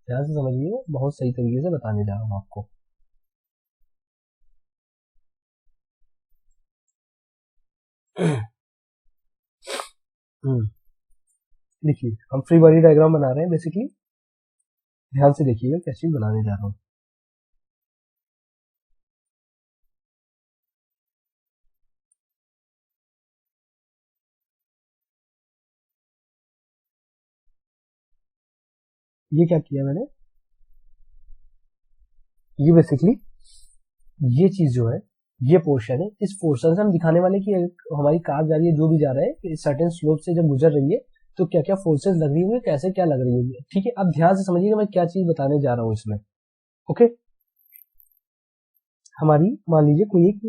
ध्यान से समझिए, बहुत सही तरीके से बताने जा रहा हूं आपको। देखिए हम फ्री बॉडी डायग्राम बना रहे हैं बेसिकली, ध्यान से देखिएगा क्या चीज बनाने जा रहा हूं। ये क्या किया मैंने, ये बेसिकली ये चीज जो है, ये पोर्शन है, इस पोर्शन से हम दिखाने वाले कि हमारी कार जा रही है, जो भी जा रहा है, सर्टेन स्लोप से जब गुजर रही है तो क्या क्या फोर्सेस लग रही होंगी, कैसे क्या लग रही होगी। ठीक है, अब ध्यान से समझिएगा मैं क्या चीज बताने जा रहा हूँ इसमें। ओके, हमारी मान लीजिए कोई एक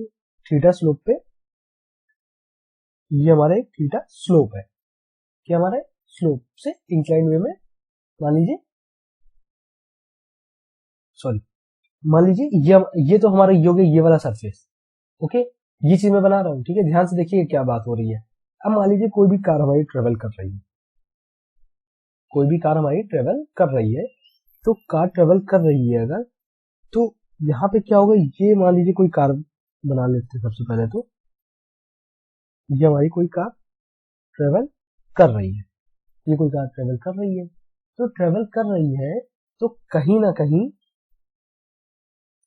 थीटा स्लोप पे, ये हमारा एक थीटा स्लोप है, क्या हमारे स्लोप से इंक्लाइन वे में, मान लीजिए सॉरी मान लीजिए ये तो हमारा ये हो गया ये वाला सरफेस। ओके, ये चीज मैं बना रहा हूँ। ठीक है, ध्यान से देखिए क्या बात हो रही है। अब मान लीजिए कोई भी कार हमारी ट्रेवल कर रही है, कोई भी कार हमारी ट्रेवल कर रही है, तो कार ट्रेवल कर रही है अगर, तो यहाँ पे क्या होगा, ये मान लीजिए कोई कार बना लेते हैं सबसे पहले। तो ये हमारी कोई कार ट्रेवल कर रही है, ये कोई कार ट्रेवल कर रही है, तो ट्रेवल कर रही है तो कहीं ना कहीं,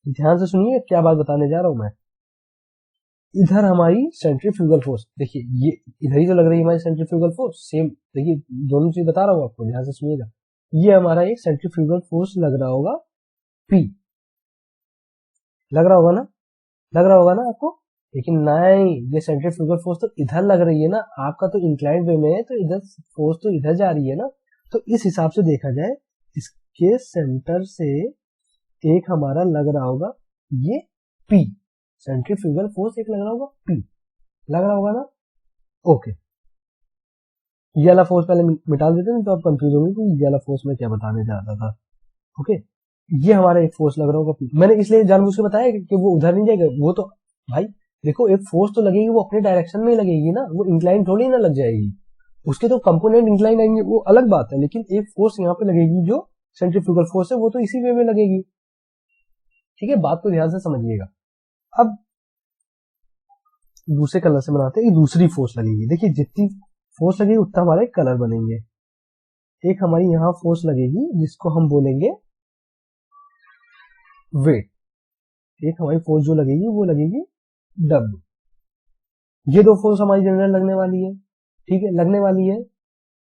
ध्यान से सुनिए क्या बात बताने जा रहा हूं मैं। इधर हमारी सेंट्रीफ्यूगल फोर्स देखिए, ये इधर ही तो लग रही है हमारी सेंट्रीफ्यूगल फोर्स, सेम देखिए दोनों चीज बता रहा हूँ आपको, ध्यान से सुनिएगा। ये हमारा एक सेंट्रीफ्यूगल फोर्स लग रहा होगा P, लग रहा होगा ना, लग रहा होगा ना आपको। लेकिन नहीं, ये सेंट्रीफ्यूगल फोर्स तो इधर लग रही है ना, आपका तो इंक्लाइंड वे में है, तो इधर फोर्स तो इधर जा रही है ना। तो इस हिसाब से देखा जाए, इसके सेंटर से एक हमारा लग रहा होगा ये P, सेंट्रीफ्यूगल फोर्स एक लग रहा होगा P, लग रहा होगा ना। ओके, ये वाला फोर्स पहले मिटा देते हैं तो आप कंफ्यूज होंगे कि ये वाला फोर्स में क्या बताने जा रहा था। ओके, ये हमारा एक फोर्स लग रहा होगा P। मैंने इसलिए जानबूझ के बताया कि वो उधर नहीं जाएगा, वो तो भाई देखो एक फोर्स तो लगेगी, वो अपने डायरेक्शन में ही लगेगी ना, वो इंक्लाइन थोड़ी ना लग जाएगी, उसके तो कंपोनेंट इंक्लाइन आएंगे, वो अलग बात है। लेकिन एक फोर्स यहाँ पे लगेगी जो सेंट्रीफ्यूगल फोर्स है, वो तो इसी वे में लगेगी। ठीक है, बात को ध्यान से समझिएगा। अब दूसरे कलर से बनाते हैं, दूसरी फोर्स लगेगी। देखिए जितनी फोर्स लगेगी उतना हमारे कलर बनेंगे। एक हमारी यहाँ फोर्स लगेगी जिसको हम बोलेंगे वेट, एक हमारी फोर्स जो लगेगी वो लगेगी W। ये दो फोर्स हमारी जनरल लगने वाली है, ठीक है, लगने वाली है,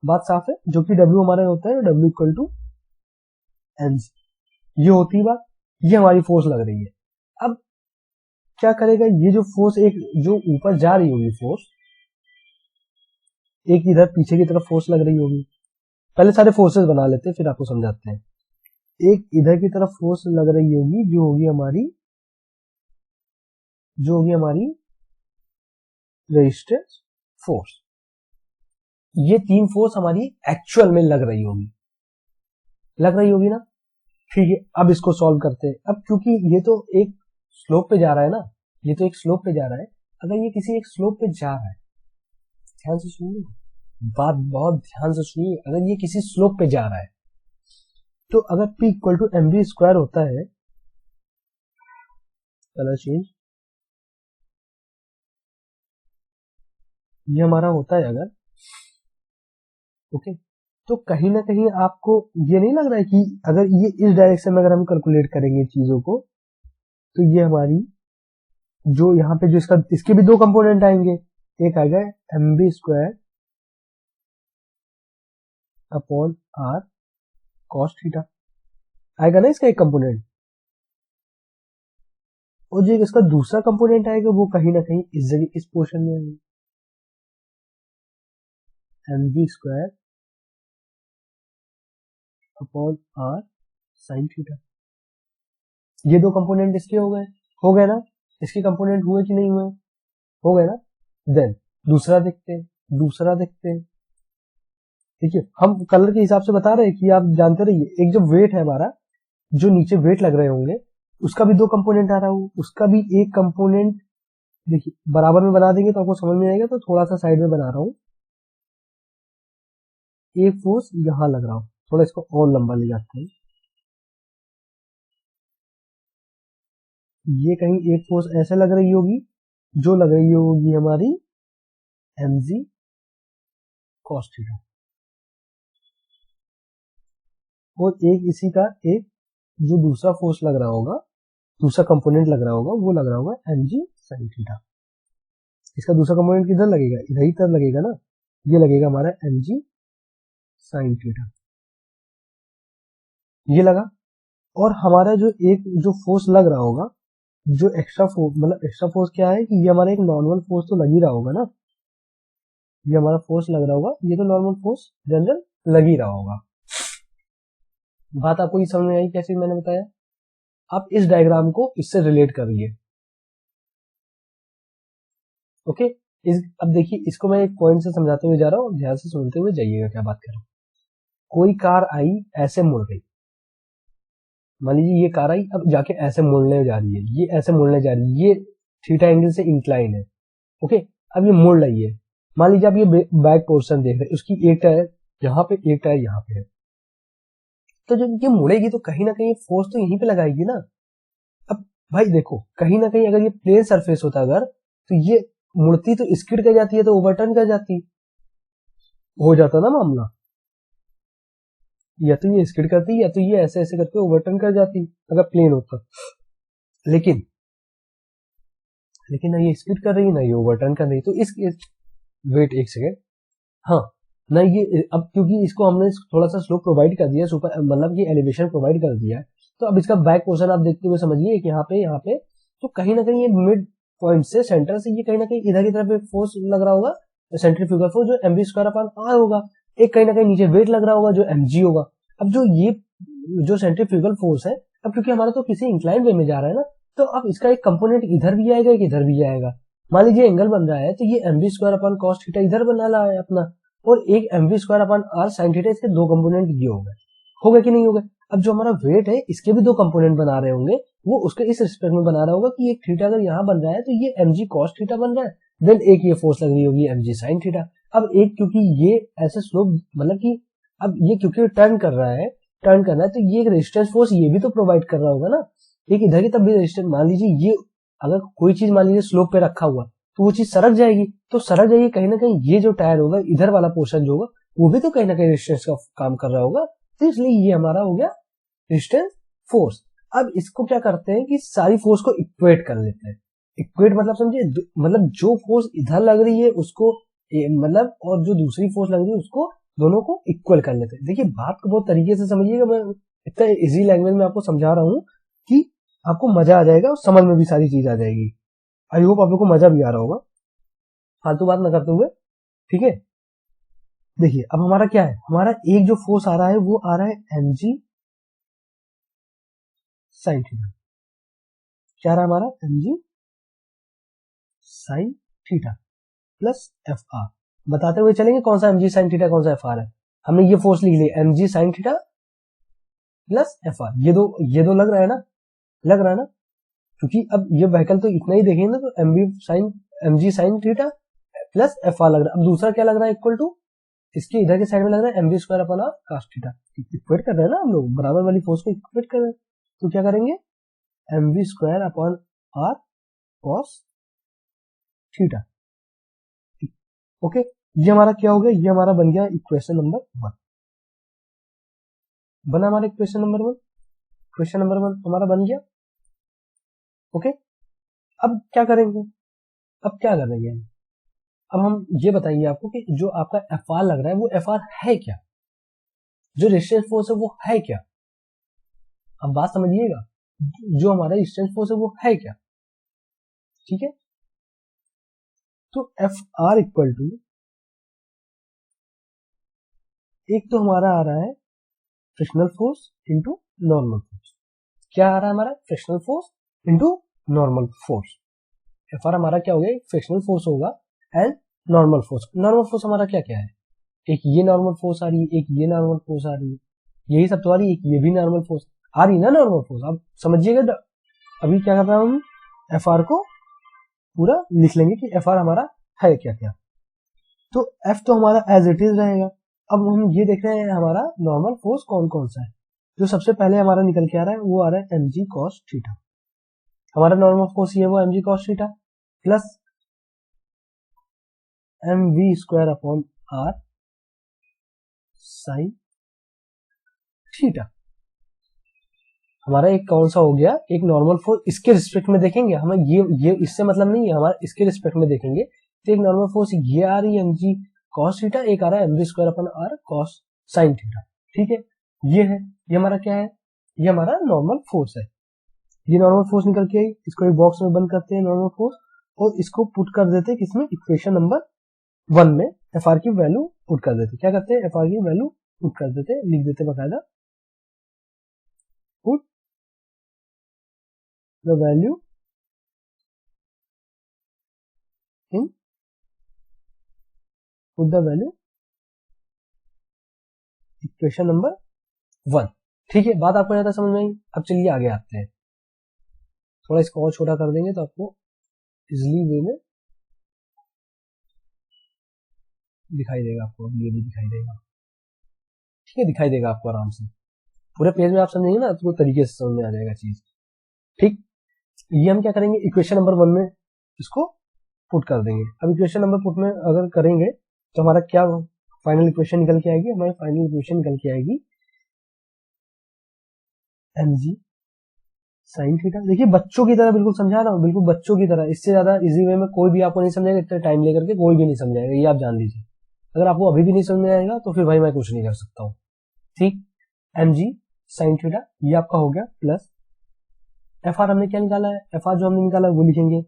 बात साफ है। जो कि W हमारा होता है W इक्वल टू mg, ये होती है बात, ये हमारी फोर्स लग रही है। अब क्या करेगा ये जो फोर्स, एक जो ऊपर जा रही होगी फोर्स, एक इधर पीछे की तरफ फोर्स लग रही होगी, पहले सारे फोर्सेस बना लेते हैं फिर आपको समझाते हैं। एक इधर की तरफ फोर्स लग रही होगी जो होगी हमारी रेजिस्टेंस फोर्स। ये तीन फोर्स हमारी एक्चुअल में लग रही होगी ना। ठीक है, अब इसको सॉल्व करते हैं। अब क्योंकि ये तो एक स्लोप पे जा रहा है ना, ये तो एक स्लोप पे जा रहा है, अगर ये किसी एक स्लोप पे जा रहा है, ध्यान से सुनिए बात, बहुत ध्यान से सुनिए, अगर ये किसी स्लोप पे जा रहा है, तो अगर P equal to mv square होता है, कलर चेंज, ये हमारा होता है अगर, ओके, तो कहीं ना कहीं आपको ये नहीं लग रहा है कि अगर ये इस डायरेक्शन में अगर हम कैलकुलेट करेंगे चीजों को, तो ये हमारी जो यहाँ पे जो इसके भी दो कंपोनेंट आएंगे, एक आएगा mv square upon r cos theta, आएगा ना इसका एक कंपोनेंट, और जो इसका दूसरा कंपोनेंट आएगा वो कहीं ना कहीं इस जगह इस पोर्शन में आएगा, mv square upon r sin theta. ये दो कंपोनेंट इसके हो गए ना, इसके कंपोनेंट हुए कि नहीं हुए, हो गए ना। देन दूसरा देखते हैं, देखिए हम कलर के हिसाब से बता रहे हैं कि आप जानते रहिए। एक जो वेट है हमारा, जो नीचे वेट लग रहे होंगे, उसका भी दो कंपोनेंट आ रहा हो, उसका भी एक कंपोनेंट, देखिए बराबर में बना देंगे तो आपको समझ में आएगा, तो थोड़ा सा साइड में बना रहा हूं। एक फोर्स यहां लग रहा हो, थोड़ा इसको और लंबा ले जाते हैं, ये कहीं एक फोर्स ऐसे लग रही होगी, जो लग रही होगी हमारी mg cos थीटा, और एक इसी का एक जो दूसरा फोर्स लग रहा होगा, दूसरा कंपोनेंट लग रहा होगा, वो लग रहा होगा mg sin थीटा। इसका दूसरा कंपोनेंट किधर लगेगा, इधर ही तरफ लगेगा ना, ये लगेगा हमारा mg sin थीटा, ये लगा। और हमारा जो एक जो फोर्स लग रहा होगा, जो एक्स्ट्रा फोर्स, मतलब एक्स्ट्रा फोर्स क्या है कि ये हमारा एक नॉर्मल फोर्स तो लग ही रहा होगा ना, ये हमारा फोर्स लग रहा होगा, ये तो नॉर्मल फोर्स जनरल लग ही रहा होगा। बात आपको ये समझ में आई कैसे मैंने बताया? आप इस डायग्राम को इससे रिलेट करिए। ओके, अब देखिए इसको मैं एक पॉइंट से समझाते हुए जा रहा हूँ, ध्यान से सुनते हुए जाइएगा क्या बात कर रहा हूँ। कोई कार आई, ऐसे मुड़ गई, मान लीजिए ये कार आई, अब जाके ऐसे मुड़ने जा रही है, ये ऐसे मुड़ने जा रही है, ये थीटा एंगल से इंक्लाइन है। ओके, अब ये मुड़ रही है, मान लीजिए आप ये बैक पोर्शन देख रहे हैं, उसकी एक टायर यहाँ पे, एक टायर यहाँ पे है, तो जब ये मुड़ेगी तो कहीं ना कहीं फोर्स तो यहीं पे लगाएगी ना। अब भाई देखो, कहीं ना कहीं अगर ये प्लेन सरफेस होता अगर, तो ये मुड़ती तो स्किड कर जाती है, तो ओवरटर्न कर जाती, हो जाता ना मामला, या तो ये स्किड करती या तो ये ऐसे ऐसे करके ओवरटर्न कर जाती अगर प्लेन होता। लेकिन ना ये स्किड कर रही ना ये ओवरटर्न कर रही, तो इस वेट एक सेकेंड, हाँ ना ये अब क्योंकि इसको हमने थोड़ा सा स्लोप प्रोवाइड कर दिया, सुपर मतलब ये एलिवेशन प्रोवाइड कर दिया, तो अब इसका बैक पोर्शन आप देखते हुए समझिए कि यहाँ पे तो कहीं ना कहीं ये मिड पॉइंट से सेंटर से ये कहीं ना कहीं इधर की तरफ फोर्स लग रहा होगा, सेंट्रीफ्यूगल फोर्स जो mv स्क्वायर अपॉन r होगा, एक कहीं ना कहीं नीचे वेट लग रहा होगा जो mg होगा। अब जो सेंट्रीफ्यूगल फोर्स है, अब क्योंकि हमारा तो किसी इंक्लाइन वे में जा रहा है ना, तो अब इसका एक कंपोनेंट इधर भी आएगा, एक इधर भी आएगा। मान लीजिए एंगल बन रहा है, तो ये mv square upon cos theta इधर बना रहा है अपना, और एक mv square upon r sin theta, इसके दो कंपोनेंट ये हो गए कि नहीं हो गए। अब जो हमारा वेट है इसके भी दो कंपोनेंट बना रहे होंगे, वो उसके इस रिस्पेक्ट में बना रहा होगा कि एक थीटा अगर यहाँ बन रहा है तो ये mg cos थीटा बन रहा है, देन एक ये फोर्स लग रही होगी mg sin थीटा। अब एक क्योंकि ये ऐसे स्लोप मतलब कि अब ये क्योंकि टर्न करना है तो ये एक रेजिस्टेंस फोर्स ये भी तो प्रोवाइड कर रहा होगा ना, एक इधर की तब भी रेजिस्टेंस। मान लीजिए ये अगर कोई चीज मान लीजिए स्लोप पे रखा हुआ तो वो चीज सरक जाएगी, तो सरक जाएगी कहीं ना कहीं, ये जो टायर होगा इधर वाला पोर्शन जो होगा वो भी तो कहीं ना कहीं रेजिस्टेंस का काम कर रहा होगा, तो इसलिए ये हमारा हो गया रेजिस्टेंस फोर्स। अब इसको क्या करते हैं कि सारी फोर्स को इक्वेट कर लेते हैं। इक्वेट मतलब समझिए, मतलब जो फोर्स इधर लग रही है उसको मतलब, और जो दूसरी फोर्स लग रही है उसको, दोनों को इक्वल कर लेते हैं। देखिए बात को बहुत तरीके से समझिएगा, मैं इतना इजी लैंग्वेज में आपको समझा रहा हूँ कि आपको मजा आ जाएगा और समझ में भी सारी चीज आ जाएगी। आई होप आप लोग को मजा भी आ रहा होगा, फालतू बात ना करते हुए, ठीक है। देखिए अब हमारा क्या है, हमारा एक जो फोर्स आ रहा है वो आ रहा है mg sin थीटा, क्या रहा हमारा mg sin theta plus fr। बताते हुए चलेंगे कौन सा mg sin थीटा कौन सा fr है। हमने ये फोर्स लिख लिया mg sin theta plus fr, ये दो लग रहा है ना, क्योंकि अब ये व्हीकल तो इतना ही देखेंगे ना, तो mg sin theta plus fr लग रहा है। अब दूसरा क्या लग रहा है, इक्वल टू इसके इधर के साइड में लग रहा है mv square upon r cos theta. Equate कर रहे हैं ना हम लोग, बराबर वाली फोर्स को इक्वेट कर रहे हैं, तो क्या करेंगे mv square upon r cos theta. Okay, ये हमारा क्या हो गया, ये हमारा बन गया इक्वेशन नंबर 1, बना हमारा इक्वेशन नंबर 1, क्वेश्चन नंबर 1 हमारा बन गया। ओके, अब क्या करेंगे, अब हम ये बताइए आपको कि जो आपका एफआर लग रहा है वो एफआर है क्या, जो रेजिस्टेंस फोर्स है वो है क्या। अब बात समझिएगा, जो हमारा रेजिस्टेंस फोर्स है वो है क्या, ठीक है। तो एफ आर इक्वल टू, एक तो हमारा आ रहा है frictional force into normal force. क्या आ रहा है हमारा, frictional force into normal force. F R हमारा क्या हो गया, फ्रिक्शनल फोर्स होगा and normal force. Normal force हमारा क्या क्या है, एक ये नॉर्मल फोर्स आ रही है, एक ये नॉर्मल फोर्स आ रही है, यही सब तो आ रही है, एक ये भी नॉर्मल फोर्स आ रही है ना, नॉर्मल फोर्स। अब समझिएगा, अभी क्या कर रहा हूं, एफ आर को पूरा लिख लेंगे कि एफ आर हमारा है क्या क्या। तो एफ तो हमारा एज इट इज रहेगा। अब हम ये देख रहे हैं हमारा नॉर्मल फोर्स कौन कौन सा है। जो सबसे पहले हमारा निकल के आ रहा है वो आ रहा है mg cos थीटा, हमारा नॉर्मल फोर्स ये वो mg cos theta plus mv square upon r sin theta. हमारा एक कौन सा हो गया, एक नॉर्मल फोर्स, इसके रिस्पेक्ट में देखेंगे, हमें ये इससे मतलब नहीं है, हमारा इसके रिस्पेक्ट में देखेंगे तो एक नॉर्मल फोर्स ये आ रही है mg cos थीटा, एक आ रहा है mv square upon r cos sin theta, ठीक है। ये है, ये हमारा क्या है, ये हमारा नॉर्मल फोर्स है। ये नॉर्मल फोर्स निकल के आई, इसको एक बॉक्स में बंद करते हैं नॉर्मल फोर्स, और इसको पुट कर देते हैं किसमें, इक्वेशन नंबर 1 में, एफ आर की वैल्यू पुट कर देते। क्या करते हैं, एफ आर की वैल्यू पुट कर देते, लिख देते बकायदा put the value in put the value equation number 1। ठीक है, बात आपको ज्यादा समझ में आई। अब चलिए आगे आते हैं, थोड़ा इसको और छोटा कर देंगे तो आपको इजिली वे में दिखाई देगा। आपको ये भी दिखाई देगा, ठीक है, दिखाई देगा आपको आराम से। पूरे पेज में आप समझेंगे ना तो तरीके से समझ में आ जाएगा चीज। ठीक, ये हम क्या करेंगे, इक्वेशन नंबर 1 में इसको पुट कर देंगे। अब इक्वेशन नंबर पुट में अगर करेंगे तो हमारा क्या फाइनल इक्वेशन निकल के आएगी, हमारी फाइनल इक्वेशन निकल के आएगी mg साइन थीटा। देखिए बच्चों की तरह बिल्कुल समझा रहा हूँ, बिल्कुल बच्चों की तरह, इससे ज्यादा इजी वे में कोई भी आपको नहीं समझाएगा, इतना टाइम लेकर के कोई भी नहीं समझाएगा, ये आप जान लीजिए। अगर आपको अभी भी नहीं समझ में आएगा तो फिर भाई मैं कुछ नहीं कर सकता हूँ। ठीक, mg साइन थीटा ये आपका हो गया, प्लस एफ आर हमने क्या निकाला है, एफ आर जो हमने निकाला है वो लिखेंगे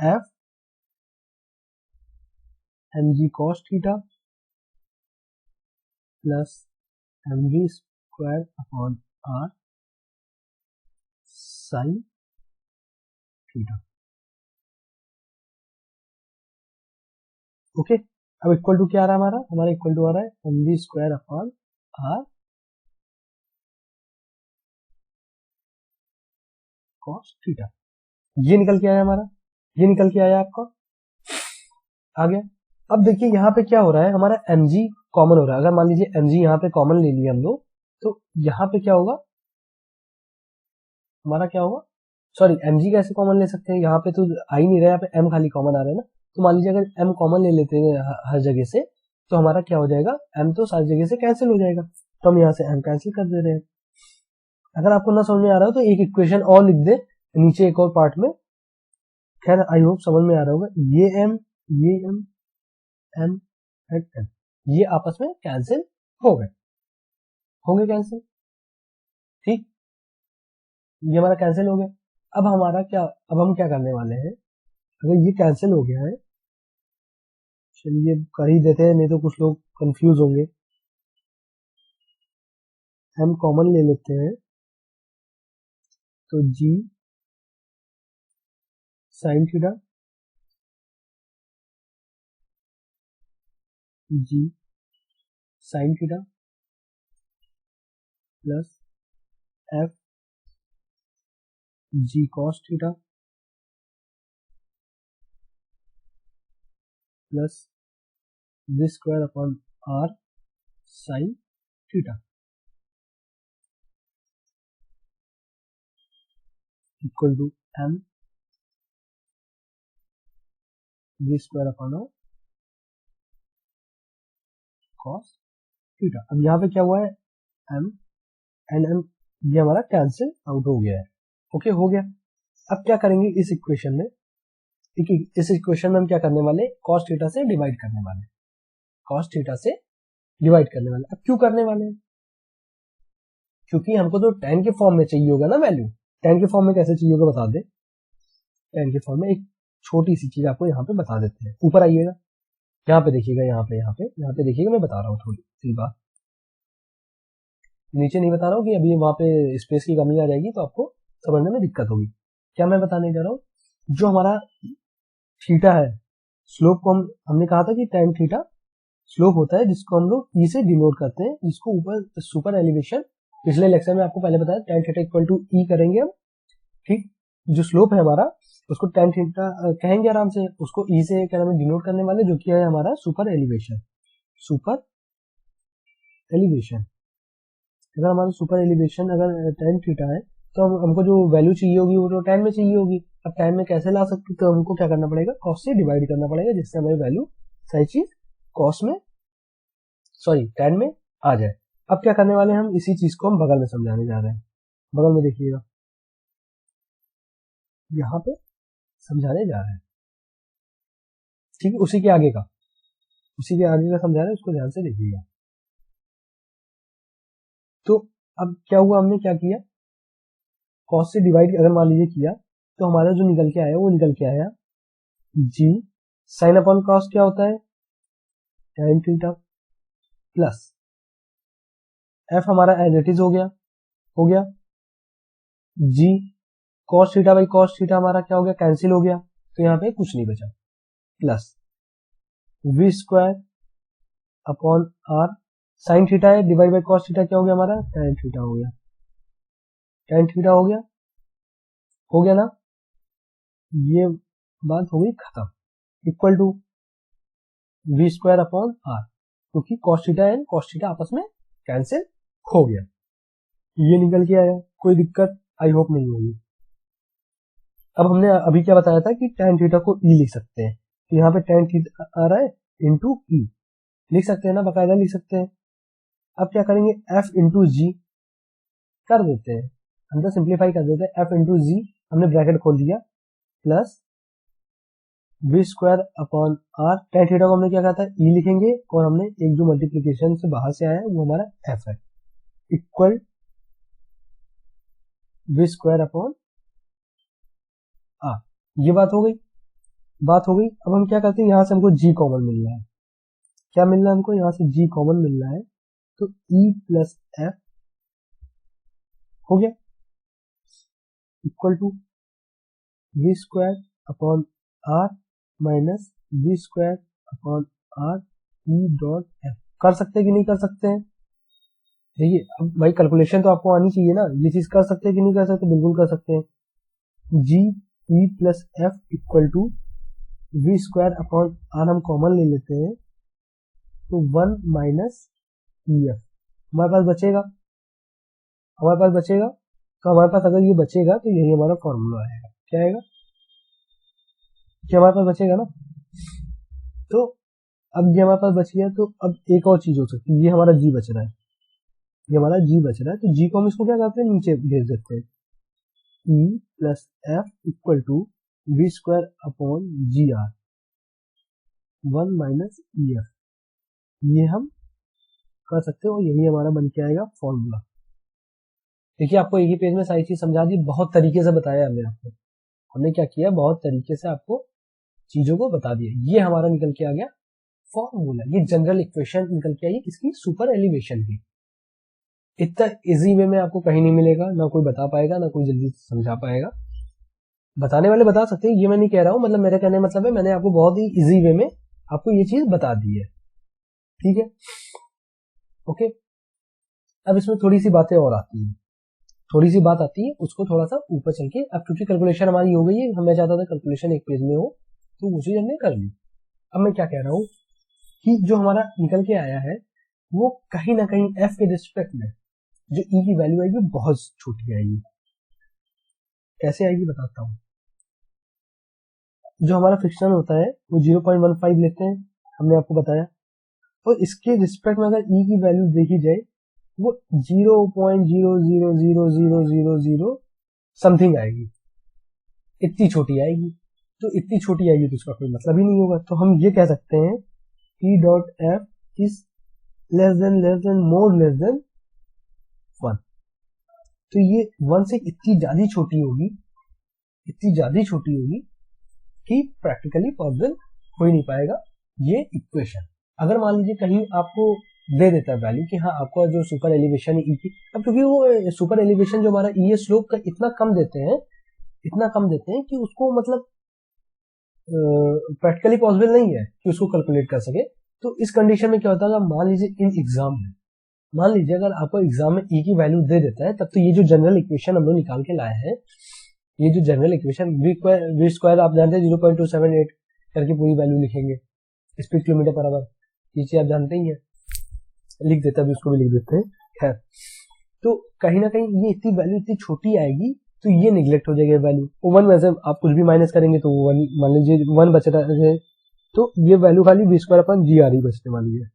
F mg cos theta plus mg square upon R sine theta. Okay, अब इक्वल टू क्या आ रहा है हमारा, हमारा इक्वल टू आ रहा है mg square upon R cos theta. ये निकल के आया हमारा, ये निकल के आया आपका, आ गया। अब देखिए यहाँ पे क्या हो रहा है, हमारा mg कॉमन हो रहा है। अगर मान लीजिए mg यहाँ पे कॉमन ले लिया हम लोग, तो यहाँ पे क्या होगा, हमारा क्या होगा, सॉरी mg कैसे कॉमन ले सकते हैं, यहाँ पे तो आ ही नहीं रहा है, यहाँ पे m खाली कॉमन आ रहा है ना। तो मान लीजिए अगर m कॉमन ले लेते हैं हर जगह से, तो हमारा क्या हो जाएगा, m तो सारी जगह से कैंसिल हो जाएगा, तो हम यहाँ से m कैंसिल कर दे रहे हैं। अगर आपको ना समझ में आ रहा हो तो एक इक्वेशन और लिख दे नीचे एक और पार्ट में। खैर आई होप समझ में आ रहा होगा। ये m, ये m, m एंड m ये आपस में कैंसिल हो गए, होंगे कैंसिल। ठीक, ये हमारा कैंसिल हो गया। अब हमारा क्या, अब हम क्या करने वाले हैं, अगर ये कैंसिल हो गया है, चलिए कर ही देते हैं, नहीं तो कुछ लोग कंफ्यूज होंगे। हम कॉमन ले लेते हैं, तो g sine theta, g sine theta plus f g cos theta plus v square upon r sine theta equal to m v square upon r cos theta. अब यहाँ पे क्या हुआ है, m एंड m ये हमारा कैंसिल आउट हो गया है। ओके, हो गया। अब क्या करेंगे इस इक्वेशन में, इस इक्वेशन में हम क्या करने वाले, cos थीटा से डिवाइड करने वाले, cos थीटा से डिवाइड करने वाले। अब क्यों करने वाले हैं, क्योंकि हमको तो tan के फॉर्म में चाहिए होगा ना वैल्यू। tan के फॉर्म में कैसे चाहिए होगा बता दे, tan के फॉर्म में एक छोटी सी चीज आपको यहाँ पे बता देते हैं। ऊपर आइएगा, यहाँ पे देखिएगा, यहाँ पे देखिएगा, मैं बता रहा हूँ थोड़ी सी बात, नीचे नहीं बता रहा हूँ कि अभी वहां पे स्पेस की कमी आ जाएगी तो आपको समझने में दिक्कत होगी। क्या मैं बताने जा रहा हूँ, जो हमारा थीटा है, स्लोप को हमने कहा था कि tan थीटा स्लोप होता है, जिसको हम लोग ई से डिनोट करते हैं, जिसको ऊपर सुपर एलिवेशन, पिछले लेक्चर में आपको पहले बताया tan थीटा इक्वल टू ई करेंगे हम। ठीक, जो स्लोप है हमारा उसको tan थीटा कहेंगे आराम से, उसको ई से क्या नाम है डिनोट करने वाले, जो कि है हमारा सुपर एलिवेशन। सुपर एलिवेशन, अगर हमारा सुपर एलिवेशन अगर tan थीटा है तो हमको जो वैल्यू चाहिए होगी वो तो tan में चाहिए होगी। अब tan में कैसे ला सकते, तो हमको क्या करना पड़ेगा, cos से डिवाइड करना पड़ेगा, जिससे हमारी वैल्यू सही चीज cos में, सॉरी tan में आ जाए। अब क्या करने वाले हैं, हम इसी चीज को हम बगल में समझाने जा रहे हैं। बगल में देखिएगा, यहाँ पे समझाने जा रहे हैं। ठीक है, उसी के आगे का, उसी के आगे का समझा रहे हैं, उसको ध्यान से देखिएगा। तो अब क्या हुआ, हमने क्या किया, cos से डिवाइड अगर मान लीजिए किया, तो हमारा जो निकल के आया वो निकल के आया g साइन अपॉन cos क्या होता है, tan थीटा प्लस f हमारा एज इट इज हो गया g cos theta by cos theta हमारा क्या हो गया, कैंसिल हो गया, तो यहाँ पे कुछ नहीं बचा, plus v square upon r sine theta है डिवाइड बाई cos थीटा क्या हो गया हमारा, tan थीटा हो गया, tan थीटा हो गया ना, ये बात हो गई खत्म, equal to v square upon r, क्योंकि cos theta and cos theta आपस में कैंसिल हो गया, ये निकल के आया, कोई दिक्कत आई होप नहीं होगी। अब हमने अभी क्या बताया था कि tan थीटा को e लिख सकते हैं, तो यहाँ पे tan थीटा आ रहा है इंटू e, लिख सकते हैं ना, बकायदा लिख सकते हैं। अब क्या करेंगे, f इंटू जी कर देते हैं, अंदर सिंप्लीफाई कर देते हैं, f इंटू जी हमने ब्रैकेट खोल दिया plus v square upon r, tan theta को हमने क्या कहा था e लिखेंगे, और हमने एक जो मल्टीप्लीकेशन से बाहर से आया है वो हमारा f है, equal v square upon r, ये बात हो गई। अब हम क्या करते हैं, यहाँ से हमको g कॉमन मिल रहा है, क्या मिल रहा है हमको, यहाँ से g कॉमन मिल रहा है, तो e प्लस f हो गया equal to v square upon r minus v square upon r e dot f। कर सकते हैं कि नहीं कर सकते हैं, देखिए अब भाई कैलकुलेशन तो आपको आनी चाहिए ना, ये चीज कर सकते हैं कि नहीं कर सकते, बिल्कुल कर सकते हैं। g e plus f equal to v square upon r हम कॉमन ले लेते हैं, तो 1 माइनस ई एफ हमारे पास बचेगा, तो हमारे पास अगर ये बचेगा तो यही हमारा फॉर्मूला आएगा, क्या आएगा, क्या हमारे पास बचेगा ना। तो अब ये हमारे पास बच गया, तो अब एक और चीज हो सकती है, ये हमारा जी बच रहा है, तो जी को हम इसको क्या करते हैं, नीचे भेज देते हैं, E plus F equal to V square upon ji R 1 minus E F, ये हम कर सकते हैं और यही हमारा बन के आएगा फॉर्मूला। देखिए आपको एक ही पेज में सारी चीज समझा दी, बहुत तरीके से बताया हमने क्या किया, बहुत तरीके से आपको चीजों को बता दिया, ये हमारा निकल के आ गया फॉर्मूला, ये जनरल इक्वेशन निकल के आई इसकी सुपर एलिवेशन की। इतना इजी वे में आपको कहीं नहीं मिलेगा, ना कोई बता पाएगा, ना कोई जल्दी समझा पाएगा, बताने वाले बता सकते हैं, ये मैं नहीं कह रहा हूं, मतलब मेरे कहने मतलब है मैंने आपको बहुत ही इजी वे में आपको ये चीज बता दी है, ठीक है, ओके। अब इसमें थोड़ी सी बातें और आती है, उसको थोड़ा सा ऊपर चल के, अब क्योंकि कैलकुलेशन हमारी हो गई है, मैं चाहता था कैलकुलेशन एक पेज में हो, तो वो चीज हमने कर ली। अब मैं क्या कह रहा हूं कि जो हमारा निकल के आया है वो कहीं ना कहीं f के रिस्पेक्ट में जो e की वैल्यू आएगी बहुत छोटी आएगी, कैसे आएगी बताता हूं। जो हमारा फ्रिक्शन होता है वो 0.15 लेते हैं, हमने आपको बताया, और इसके रिस्पेक्ट में अगर e की वैल्यू देखी जाए वो 0.000000 समथिंग आएगी, इतनी छोटी आएगी, तो इतनी छोटी आएगी तो उसका कोई मतलब ही नहीं होगा, तो हम ये कह सकते हैं e dot F is less than more less than 1, तो ये 1 से इतनी ज्यादा छोटी होगी कि प्रैक्टिकली पॉसिबल हो ही नहीं पाएगा ये इक्वेशन। अगर मान लीजिए कहीं आपको दे देता है वैल्यू कि हाँ आपका जो सुपर एलिवेशन है ई की, अब क्योंकि वो सुपर एलिवेशन जो हमारा ई स्लोप का इतना कम देते हैं कि उसको मतलब प्रैक्टिकली पॉसिबल नहीं है कि उसको कैलकुलेट कर सके। तो इस कंडीशन में क्या होता है, मान लीजिए इन एग्जाम में, अगर आपको एग्जाम में ई की वैल्यू दे देता है, तब तो ये जो जनरल इक्वेशन हम लोग निकाल के लाए हैं, ये जो जनरल इक्वेशन वी स्क्वायर आप जानते हैं 0.278 करके पूरी वैल्यू लिखेंगे स्पीड किलोमीटर पर आवर, ये चीज आप जानते ही है, लिख देते हैं, उसको भी लिख देते हैं, खैर। तो कहीं ना कहीं ये इतनी वैल्यू इतनी छोटी आएगी तो ये निगलेक्ट हो जाएगी वैल्यू, 1 में से आप कुछ भी माइनस करेंगे तो 1 मान लीजिए 1 बच रहा है, तो ये वैल्यू खाली V square upon g R ही बचने वाली है,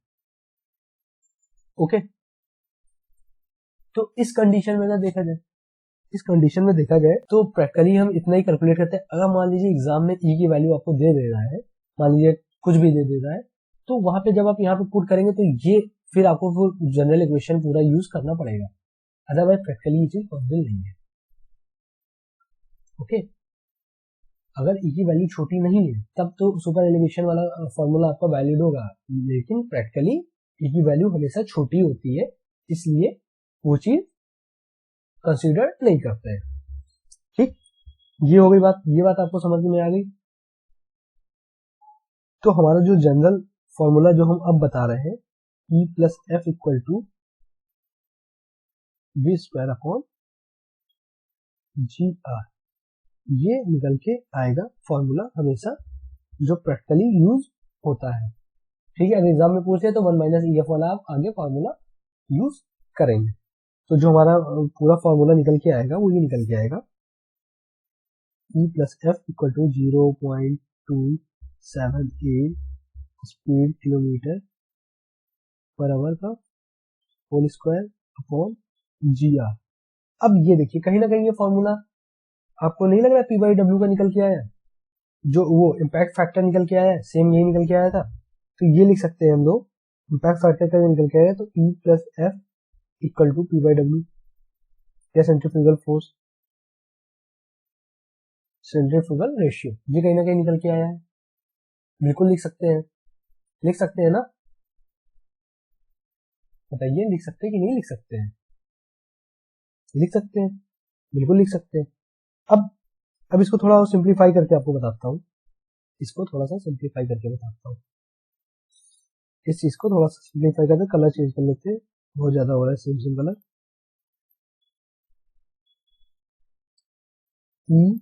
ओके। तो इस कंडीशन में देखा जाए तो प्रैक्टिकली हम इतना ही कैलकुलेट करते हैं। अगर मान लीजिए एग्जाम में ई की वैल्यू आपको दे दे रहा है, मान लीजिए कुछ भी दे रहा है, तो वहां पे जब आप यहाँ पे पुट करेंगे तो ये फिर आपको जनरल इक्वेशन पूरा यूज करना पड़ेगा, अदरवाइज प्रैक्टिकली ये चीज पॉसिबल नहीं है, ओके। अगर ई की वैल्यू छोटी नहीं है तब तो सुपर एलिवेशन वाला फॉर्मूला आपका वैलिड होगा, लेकिन प्रैक्टिकली ई की वैल्यू हमेशा छोटी होती है, इसलिए वो चीज कंसीडर नहीं करते हैं। ठीक, ये हो गई बात, ये बात आपको समझ में आ गई। तो हमारा जो जनरल फॉर्मूला जो हम अब बता रहे हैं, E plus F equal to V square upon ji R, ये निकल के आएगा फॉर्मूला हमेशा जो प्रैक्टिकली यूज होता है। ठीक है, अगर एग्जाम में पूछे तो 1 माइनस ई एफ वाला आप आगे फॉर्मूला यूज करेंगे। तो जो हमारा पूरा फॉर्मूला निकल के आएगा वो ये निकल के आएगा, e plus F equal to 0.278 speed kilometre per hour का होल स्क्वायर अपॉन जी आर। अब ये देखिए कहीं ना कहीं ये फॉर्मूला आपको नहीं लग रहा पी बाई डब्ल्यू का निकल के आया, जो वो इम्पैक्ट फैक्टर निकल के आया, सेम यही निकल के आया था। तो ये लिख सकते हैं हम लोग, इम्पैक्ट फैक्टर का निकल के आया तो E plus F equal to P by W, या सेंट्रीफ्यूगल फोर्स, सेंट्रीफ्यूगल रेशियो, ये कहीं ना कहीं निकल के आया है। बिल्कुल लिख सकते हैं, लिख सकते हैं ना, बताइए लिख सकते हैं कि नहीं लिख सकते हैं? लिख सकते हैं, बिल्कुल लिख सकते हैं। अब इसको थोड़ा सिंप्लीफाई करके आपको बताता हूँ, इसको थोड़ा सा सिंप्लीफाई करके बताता हूँ। इस चीज को थोड़ा सा सिंप्लीफाई करके कलर चेंज कर लेते हैं, बहुत ज्यादा हो रहा है same same colour. E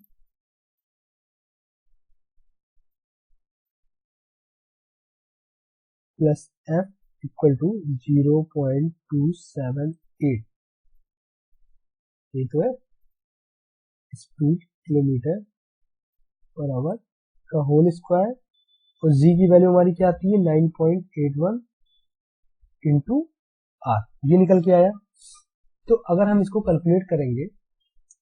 plus F equal to 0.278, ये तो है स्पीड किलोमीटर पर आवर का होल स्क्वायर, और जी की वैल्यू हमारी क्या आती है 9.81 इंटू आर, ये निकल के आया। तो अगर हम इसको कैलकुलेट करेंगे,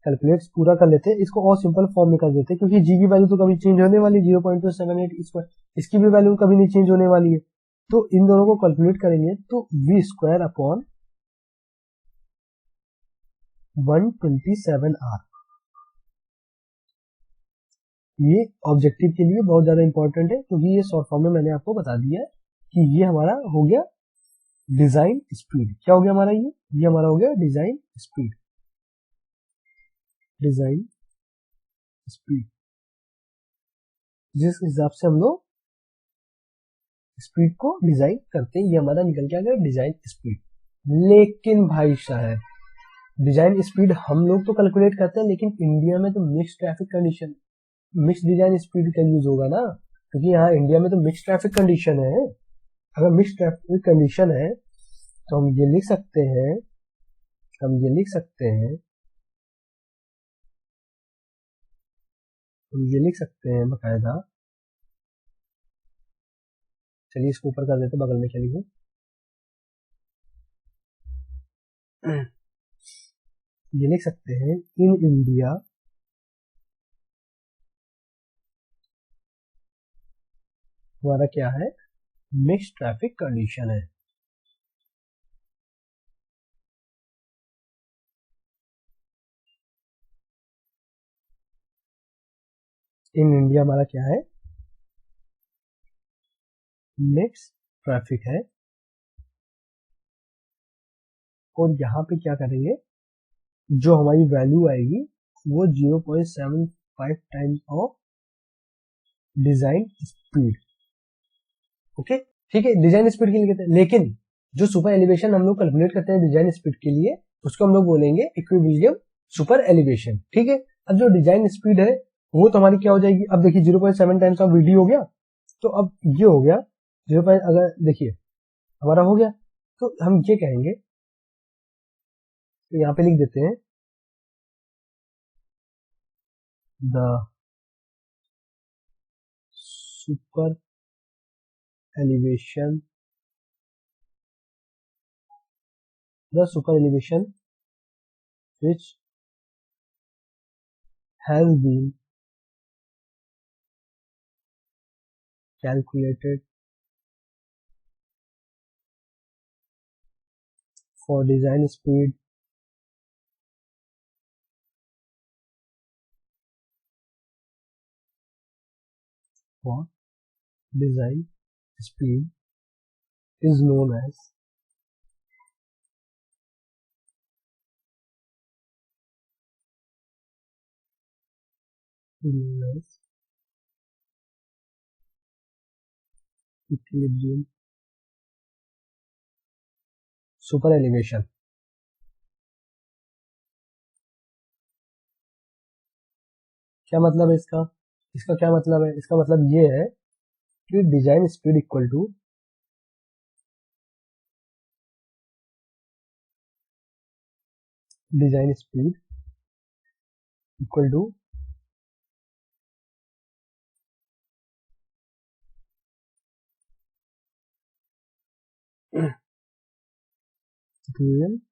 कैलकुलेट पूरा कर लेते हैं, इसको और सिंपल फॉर्म में कर देते हैं, क्योंकि जी की वैल्यू तो कभी चेंज होने वाली 0.278 स्क्वायर, इसकी भी वैल्यू कभी नहीं चेंज होने वाली है। तो इन दोनों को कैलकुलेट करेंगे तो वी स्क्वायर अपॉन 127 आर, ये ऑब्जेक्टिव के लिए बहुत ज्यादा इंपॉर्टेंट है, क्योंकि ये शॉर्ट फॉर्म में मैंने आपको बता दिया है कि ये हमारा हो गया डिजाइन स्पीड। क्या हो गया हमारा, ये हमारा हो गया डिजाइन स्पीड, डिजाइन स्पीड, जिस हिसाब से हम लोग स्पीड को डिजाइन करते हैं, ये हमारा निकल के आ गया डिजाइन स्पीड। लेकिन भाई साहब, डिजाइन स्पीड हम लोग तो कैलकुलेट करते हैं, लेकिन इंडिया में तो mix traffic condition, mix design speed का यूज होगा ना, क्योंकि यहाँ इंडिया में तो मिक्स ट्रैफिक कंडीशन है। अगर मिक्स ट्रैफिक कंडीशन है तो हम ये लिख सकते हैं, हम ये लिख सकते हैं, हम ये लिख सकते हैं बकायदा, चलिए इसको ऊपर कर देते, बगल में चलिए, ये लिख सकते हैं इन इंडिया हमारा क्या है, मिक्स ट्रैफिक कंडीशन है। इन इंडिया हमारा क्या है, मिक्स ट्रैफिक है। और यहाँ पे क्या करेंगे, जो हमारी वैल्यू आएगी वो 0.75 times of design speed. Okay, ठीक है, डिजाइन स्पीड के लिए कहते हैं, लेकिन जो सुपर एलिवेशन हम लोग कैलकुलेट करते हैं डिजाइन स्पीड के लिए, उसको हम लोग बोलेंगे इक्विलिब्रियम सुपर एलिवेशन। ठीक है, अब जो डिजाइन स्पीड है वो तो हमारी क्या हो जाएगी, अब देखिए 0.7 टाइम्स ऑफ वीडी हो गया, तो अब ये हो गया 0. अगर देखिए हमारा हो गया, तो हम ये कहेंगे, तो यहाँ पे लिख देते हैं the super elevation, the super elevation which has been calculated for design speed for design speed is known as equilibrium super elevation. क्या मतलब है इसका? इसका क्या मतलब है? इसका मतलब ये है कि design speed equal to design speed equal to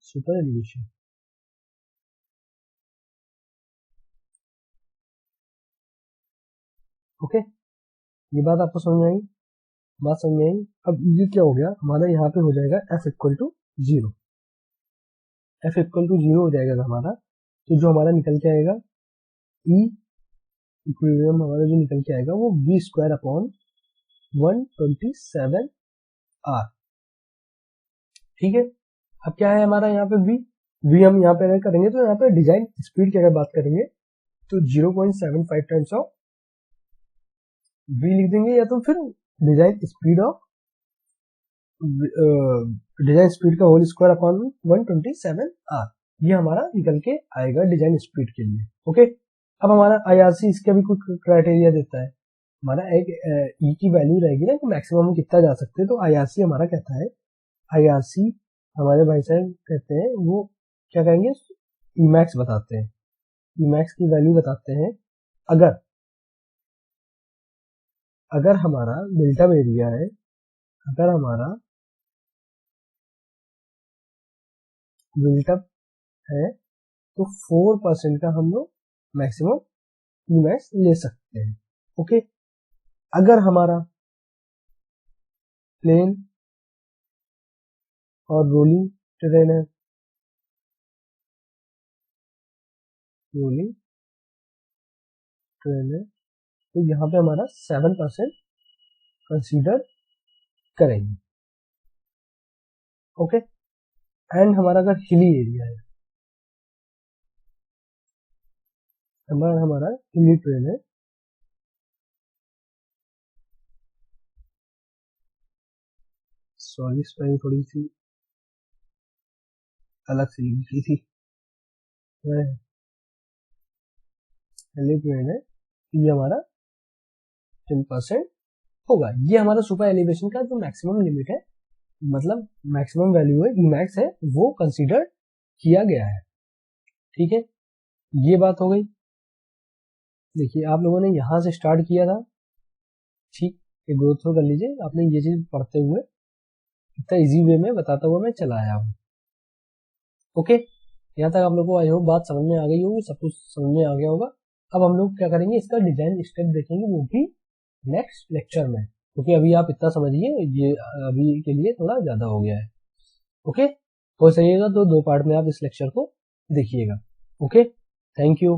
super elevation. Okay, ये बात आपको समझ में आई? बात समझ में आई? अब ये क्या हो गया हमारा, यहाँ पे हो जाएगा f equal to 0। f equal to 0 हो जाएगा हमारा, तो जो हमारा निकल के आएगा E इक्विलिब्रियम हमारा जो निकल के आएगा वो v स्क्वायर अपॉन 127 r। ठीक है, अब क्या है हमारा यहाँ पे v हम यहाँ पे अगर करेंगे तो यहाँ पे डिजाइन स्पीड की अगर बात करेंगे तो 0.75 टाइम्स ऑफ v लिख देंगे, या तो फिर design speed of design speed का होल स्क्वायर अपॉन 127 r, ये हमारा निकल के आएगा डिजाइन स्पीड के लिए। ओके, अब हमारा IRC इसका भी कुछ क्राइटेरिया देता है। हमारा एक ई की वैल्यू रहेगी ना कि मैक्सिमम कितना जा सकते हैं, तो IRC हमारा कहता है, IRC हमारे भाई साहब कहते हैं वो क्या कहेंगे, Emax बताते हैं, Emax की वैल्यू बताते हैं। अगर हमारा बिल्ट अप एरिया है, अगर हमारा बिल्ट अप है तो 4% का हम लोग मैक्सिमम Emax ले सकते हैं। ओके, अगर हमारा प्लेन और रोलिंग टेरेन है, रोलिंग टेरेन है, तो यहाँ पे हमारा 7% कंसीडर करेंगे। ओके, एंड हमारा अगर हिली एरिया है, हमारा हिली टेरेन है, सॉरी स्पेलिंग थोड़ी सी अलग से लिखी थी, हिली टेरेन है, ये हमारा 10% होगा। ये हमारा सुपर एलिवेशन का जो मैक्सिमम लिमिट है, मतलब मैक्सिमम वैल्यू है Emax है, वो कंसीडर किया गया है। ठीक है, ये बात हो गई। देखिए आप लोगों ने यहां से स्टार्ट किया था, ठीक है, गो थ्रू कर लीजिए, आपने ये चीज पढ़ते हुए इतना इजी वे में बताता हुआ मैं चला आया हूँ। ओके, यहाँ तक आप लोगों को आई होप बात समझ में आ गई होगी, सब कुछ समझ में आ गया होगा। अब हम लोग क्या करेंगे, इसका डिजाइन स्टेप देखेंगे, वो भी नेक्स्ट लेक्चर में, क्योंकि अभी आप इतना समझिए, ये अभी के लिए थोड़ा ज्यादा हो गया है। ओके, हो सकेगा तो 2 पार्ट में आप इस लेक्चर को देखिएगा। Okay, thank you.